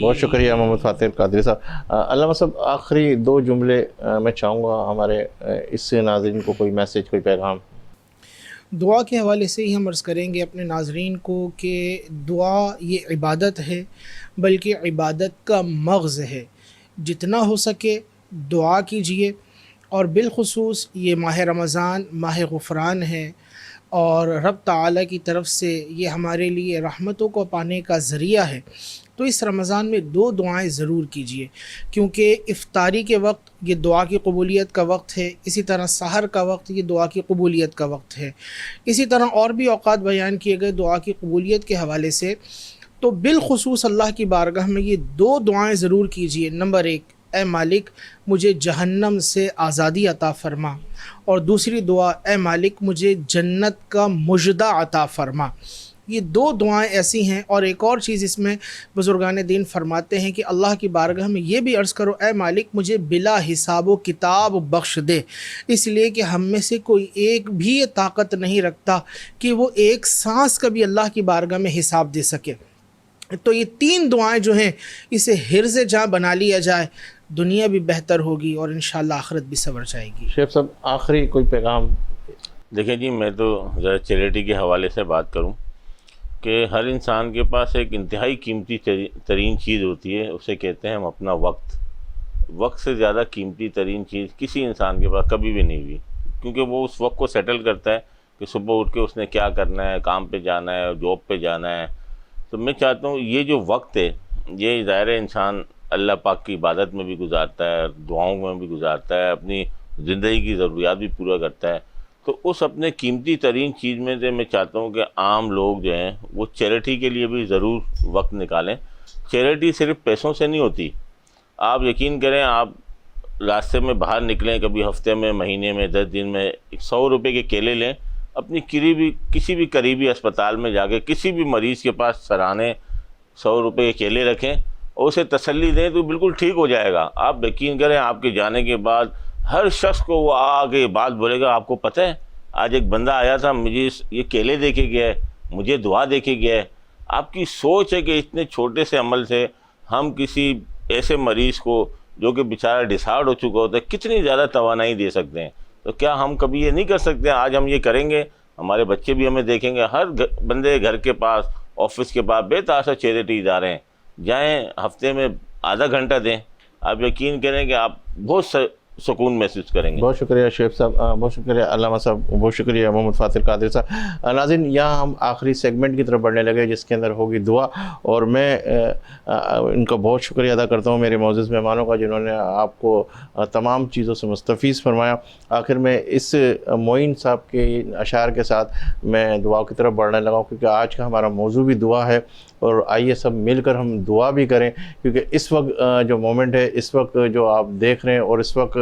[SPEAKER 1] بہت شکریہ محمد فاتح القادری صاحب۔ علامہ صاحب، آخری 2 جملے میں چاہوں گا ہمارے اس ناظرین کو، کوئی میسیج، کوئی پیغام۔
[SPEAKER 3] دعا کے حوالے سے ہی ہم عرض کریں گے اپنے ناظرین کو کہ دعا یہ عبادت ہے، بلکہ عبادت کا مغز ہے۔ جتنا ہو سکے دعا کیجیے، اور بالخصوص یہ ماہ رمضان ماہ غفران ہے، اور رب تعالیٰ کی طرف سے یہ ہمارے لیے رحمتوں کو پانے کا ذریعہ ہے۔ تو اس رمضان میں 2 دعائیں ضرور کیجیے، کیونکہ افطاری کے وقت یہ دعا کی قبولیت کا وقت ہے، اسی طرح سحر کا وقت یہ دعا کی قبولیت کا وقت ہے، اسی طرح اور بھی اوقات بیان کیے گئے دعا کی قبولیت کے حوالے سے۔ تو بالخصوص اللہ کی بارگاہ میں یہ 2 دعائیں ضرور کیجیے۔ نمبر 1، اے مالک مجھے جہنم سے آزادی عطا فرما، اور دوسری دعا، اے مالک مجھے جنت کا مژدہ عطا فرما۔ یہ 2 دعائیں ایسی ہیں۔ اور ایک اور چیز اس میں بزرگان دین فرماتے ہیں کہ اللہ کی بارگاہ میں یہ بھی عرض کرو، اے مالک مجھے بلا حساب و کتاب بخش دے، اس لیے کہ ہم میں سے کوئی ایک بھی یہ طاقت نہیں رکھتا کہ وہ ایک سانس کا بھی اللہ کی بارگاہ میں حساب دے سکے۔ تو یہ 3 دعائیں جو ہیں اسے حرز جاں بنا لیا جائے، دنیا بھی بہتر ہوگی اور انشاءاللہ آخرت بھی سنور جائے گی۔
[SPEAKER 1] شیخ صاحب، آخری کوئی پیغام۔
[SPEAKER 4] دیکھیں جی، میں تو ذرا چیریٹی کے حوالے سے بات کروں کہ ہر انسان کے پاس ایک انتہائی قیمتی ترین چیز ہوتی ہے، اسے کہتے ہیں ہم اپنا وقت۔ وقت سے زیادہ قیمتی ترین چیز کسی انسان کے پاس کبھی بھی نہیں ہوئی، کیونکہ وہ اس وقت کو سیٹل کرتا ہے کہ صبح اٹھ کے اس نے کیا کرنا ہے، کام پہ جانا ہے، جاب پہ جانا ہے۔ تو میں چاہتا ہوں یہ جو وقت ہے، یہ ظاہر انسان اللہ پاک کی عبادت میں بھی گزارتا ہے، دعاؤں میں بھی گزارتا ہے، اپنی زندگی کی ضروریات بھی پورا کرتا ہے۔ تو اس اپنے قیمتی ترین چیز میں سے میں چاہتا ہوں کہ عام لوگ جو ہیں وہ چیریٹی کے لیے بھی ضرور وقت نکالیں۔ چیریٹی صرف پیسوں سے نہیں ہوتی۔ آپ یقین کریں، آپ راستے میں باہر نکلیں، کبھی ہفتے میں، مہینے میں، 10 دن میں 100 روپے کے کیلے لیں، اپنی کسی بھی قریبی اسپتال میں جا کے کسی بھی مریض کے پاس سرانے 100 روپے کے کیلے رکھیں اور اسے تسلی دیں تو بالکل ٹھیک ہو جائے گا۔ آپ یقین کریں، آپ کے جانے کے بعد ہر شخص کو وہ آگے بات بولے گا، آپ کو پتہ ہے آج ایک بندہ آیا تھا، مجھے یہ کیلے دے کے گیا ہے، مجھے دعا دے کے گیا ہے۔ آپ کی سوچ ہے کہ اتنے چھوٹے سے عمل سے ہم کسی ایسے مریض کو جو کہ بیچارہ ڈسہارڈ ہو چکا ہوتا ہے کتنی زیادہ توانائی دے سکتے ہیں۔ تو کیا ہم کبھی یہ نہیں کر سکتے؟ آج ہم یہ کریں گے، ہمارے بچے بھی ہمیں دیکھیں گے۔ ہر بندے گھر کے پاس، آفس کے پاس بے تحاشا چیریٹی ادارے ہیں، جائیں، ہفتے میں آدھا گھنٹہ دیں، آپ یقین کریں کہ آپ بہت سکون محسوس کریں گے۔
[SPEAKER 1] بہت شکریہ شیخ صاحب، بہت شکریہ علامہ صاحب، بہت شکریہ محمد فاتح القادری صاحب۔ ناظرین، یہاں ہم آخری سیگمنٹ کی طرف بڑھنے لگے جس کے اندر ہوگی دعا، اور میں ان کا بہت شکریہ ادا کرتا ہوں میرے معزز مہمانوں کا جنہوں نے آپ کو تمام چیزوں سے مستفیض فرمایا۔ آخر میں اس معین صاحب کے اشعار کے ساتھ میں دعا کی طرف بڑھنے لگا ہوں، کیونکہ آج کا ہمارا موضوع بھی دعا ہے، اور آئیے سب مل کر ہم دعا بھی کریں، کیونکہ اس وقت جو مومنٹ ہے، اس وقت جو آپ دیکھ رہے ہیں، اور اس وقت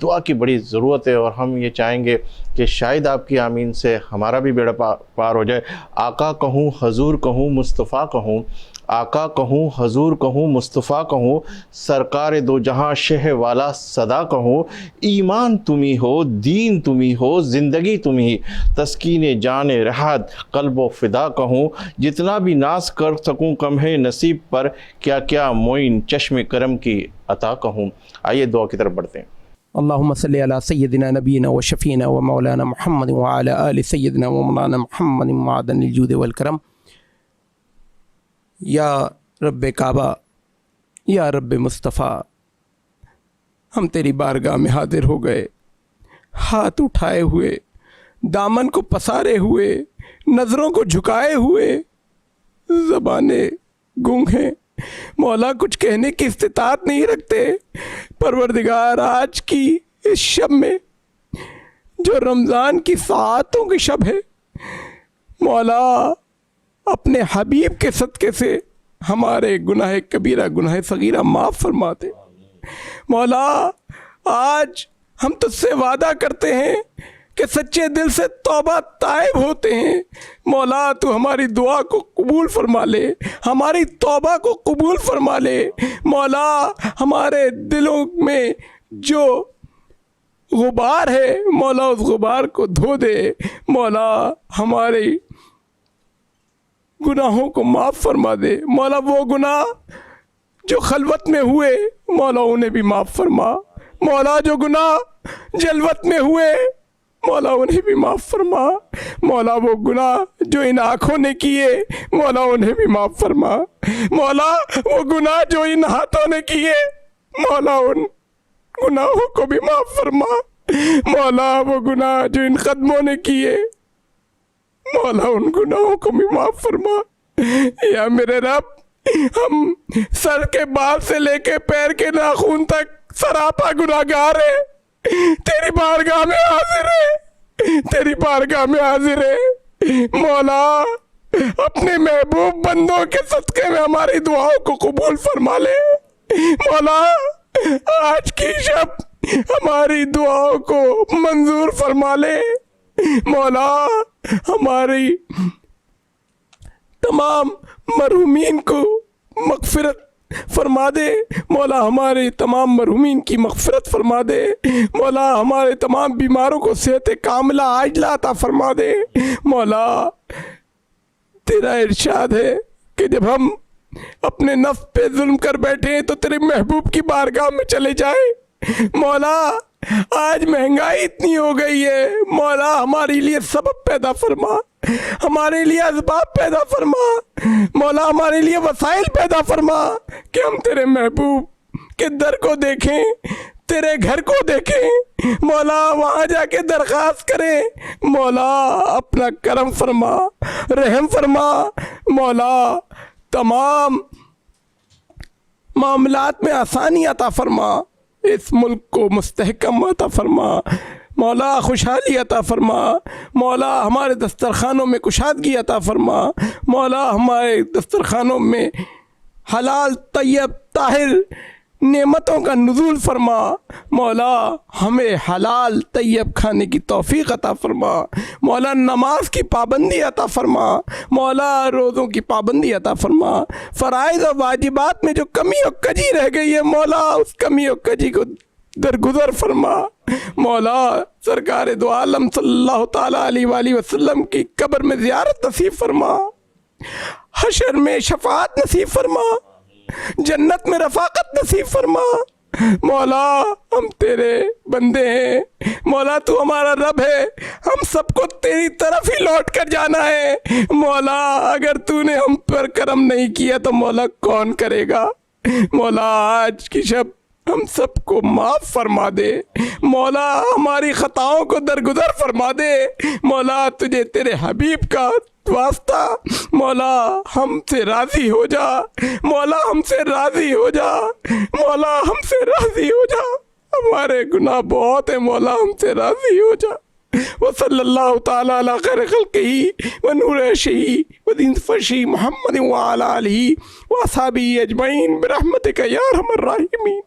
[SPEAKER 1] دعا کی بڑی ضرورت ہے، اور ہم یہ چاہیں گے کہ شاید آپ کی آمین سے ہمارا بھی بیڑا پار ہو جائے۔ آقا کہوں، حضور کہوں، مصطفیٰ کہوں، آقا کہوں، حضور کہوں، مصطفیٰ کہوں، سرکار دو جہاں شہ والا صدا کہوں، ایمان تمہیں ہو، دین تمہیں ہو، زندگی تمہیں، تسکین جان رحت قلب و فدا کہوں، جتنا بھی ناز کر سکوں کم ہے نصیب پر، کیا کیا معین چشم کرم کی عطا کہوں۔ آئیے دعا کی طرف بڑھتے ہیں۔
[SPEAKER 5] اللهم صل على سيدنا نبينا وشفينا ومولانا محمد وعلى آل سيدنا ومولانا محمد معدن الجود والکرم۔ یا رب کعبہ، یا رب مصطفیٰ، ہم تیری بارگاہ میں حاضر ہو گئے، ہاتھ اٹھائے ہوئے، دامن کو پسارے ہوئے، نظروں کو جھکائے ہوئے، زبانیں گونگ ہیں مولا، کچھ کہنے کی استطاعت نہیں رکھتے۔ پروردگار، آج کی اس شب میں جو رمضان کی ساعتوں کی شب ہے مولا، اپنے حبیب کے صدقے سے ہمارے گناہ کبیرہ گناہ صغیرہ معاف فرما دے مولا۔ آج ہم تجھ سے وعدہ کرتے ہیں کہ سچے دل سے توبہ تائب ہوتے ہیں مولا، تو ہماری دعا کو قبول فرما لے، ہماری توبہ کو قبول فرما لے مولا۔ ہمارے دلوں میں جو غبار ہے مولا، اس غبار کو دھو دے مولا، ہماری گناہوں کو معاف فرما دے مولا۔ وہ گناہ جو خلوت میں ہوئے مولا، انہیں بھی معاف فرما مولا۔ جو گناہ جلوت میں ہوئے مولا، انہیں بھی معاف فرما مولا۔ وہ گناہ جو ان آنکھوں نے کیے مولا، انہیں بھی معاف فرما مولا۔ وہ گناہ جو ان ہاتھوں نے کیے مولا، ان گناہوں کو بھی معاف فرما مولا۔ وہ گناہ جو ان قدموں نے کیے مولا، ان گناہوں کو بھی معاف فرما یا میرے رب۔ ہم سر کے بال سے لے کے پیر کے ناخن تک سراپا گناہگار ہیں، تیری بارگاہ میں حاضر ہے، تیری بارگاہ میں حاضر ہے مولا۔ اپنے محبوب بندوں کے صدقے میں ہماری دعاؤں کو قبول فرما لے مولا۔ آج کی شب ہماری دعاؤں کو منظور فرما لے مولا۔ ہماری تمام مرحومین کو مغفرت فرما دے مولا، ہمارے تمام مرحومین کی مغفرت فرما دے مولا۔ ہمارے تمام بیماروں کو صحت کاملہ عاجلہ عطا فرما دے مولا۔ تیرا ارشاد ہے کہ جب ہم اپنے نفس پہ ظلم کر بیٹھے ہیں تو تیرے محبوب کی بارگاہ میں چلے جائیں مولا۔ آج مہنگائی اتنی ہو گئی ہے مولا، ہمارے لیے سبب پیدا فرما، ہمارے لیے اسباب پیدا فرما مولا، ہمارے لیے وسائل پیدا فرما کہ ہم تیرے محبوب کے در کو دیکھیں، تیرے گھر کو دیکھیں مولا، وہاں جا کے درخواست کریں مولا۔ اپنا کرم فرما، رحم فرما مولا، تمام معاملات میں آسانی عطا فرما، اس ملک کو مستحکم عطا فرما مولا، خوشحالی عطا فرما مولا، ہمارے دسترخوانوں میں کشادگی عطا فرما مولا، ہمارے دسترخوانوں میں حلال طیب طاہر نعمتوں کا نزول فرما مولا، ہمیں حلال طیب کھانے کی توفیق عطا فرما مولا، نماز کی پابندی عطا فرما مولا، روزوں کی پابندی عطا فرما، فرائض و واجبات میں جو کمی و کجی رہ گئی ہے مولا، اس کمی و کجی کو درگزر فرما مولا۔ سرکار دو عالم صلی اللہ تعالیٰ علیہ وآلہ وسلم کی قبر میں زیارت نصیب فرما، حشر میں شفاعت نصیب فرما، جنت میں رفاقت نصیب فرما مولا۔ ہم تیرے بندے ہیں مولا، تو ہمارا رب ہے، ہم سب کو تیری طرف ہی لوٹ کر جانا ہے مولا۔ اگر تو نے ہم پر کرم نہیں کیا تو مولا کون کرے گا مولا۔ آج کی شب ہم سب کو معاف فرما دے مولا، ہماری خطاؤں کو درگزر فرما دے مولا۔ تجھے تیرے حبیب کا واسطہ مولا، ہم سے راضی ہو جا مولا، ہم سے راضی ہو جا مولا، ہم سے راضی ہو جا، ہمارے گناہ بہت ہیں مولا، ہم سے راضی ہو جا۔ وصلی اللہ تعالیٰ علی خیر خلقہ ونور عرشہ ودین فرشہ محمد وعلی آلہ واصحابہ اجمعین برحمتک یا ارحم الراحمین۔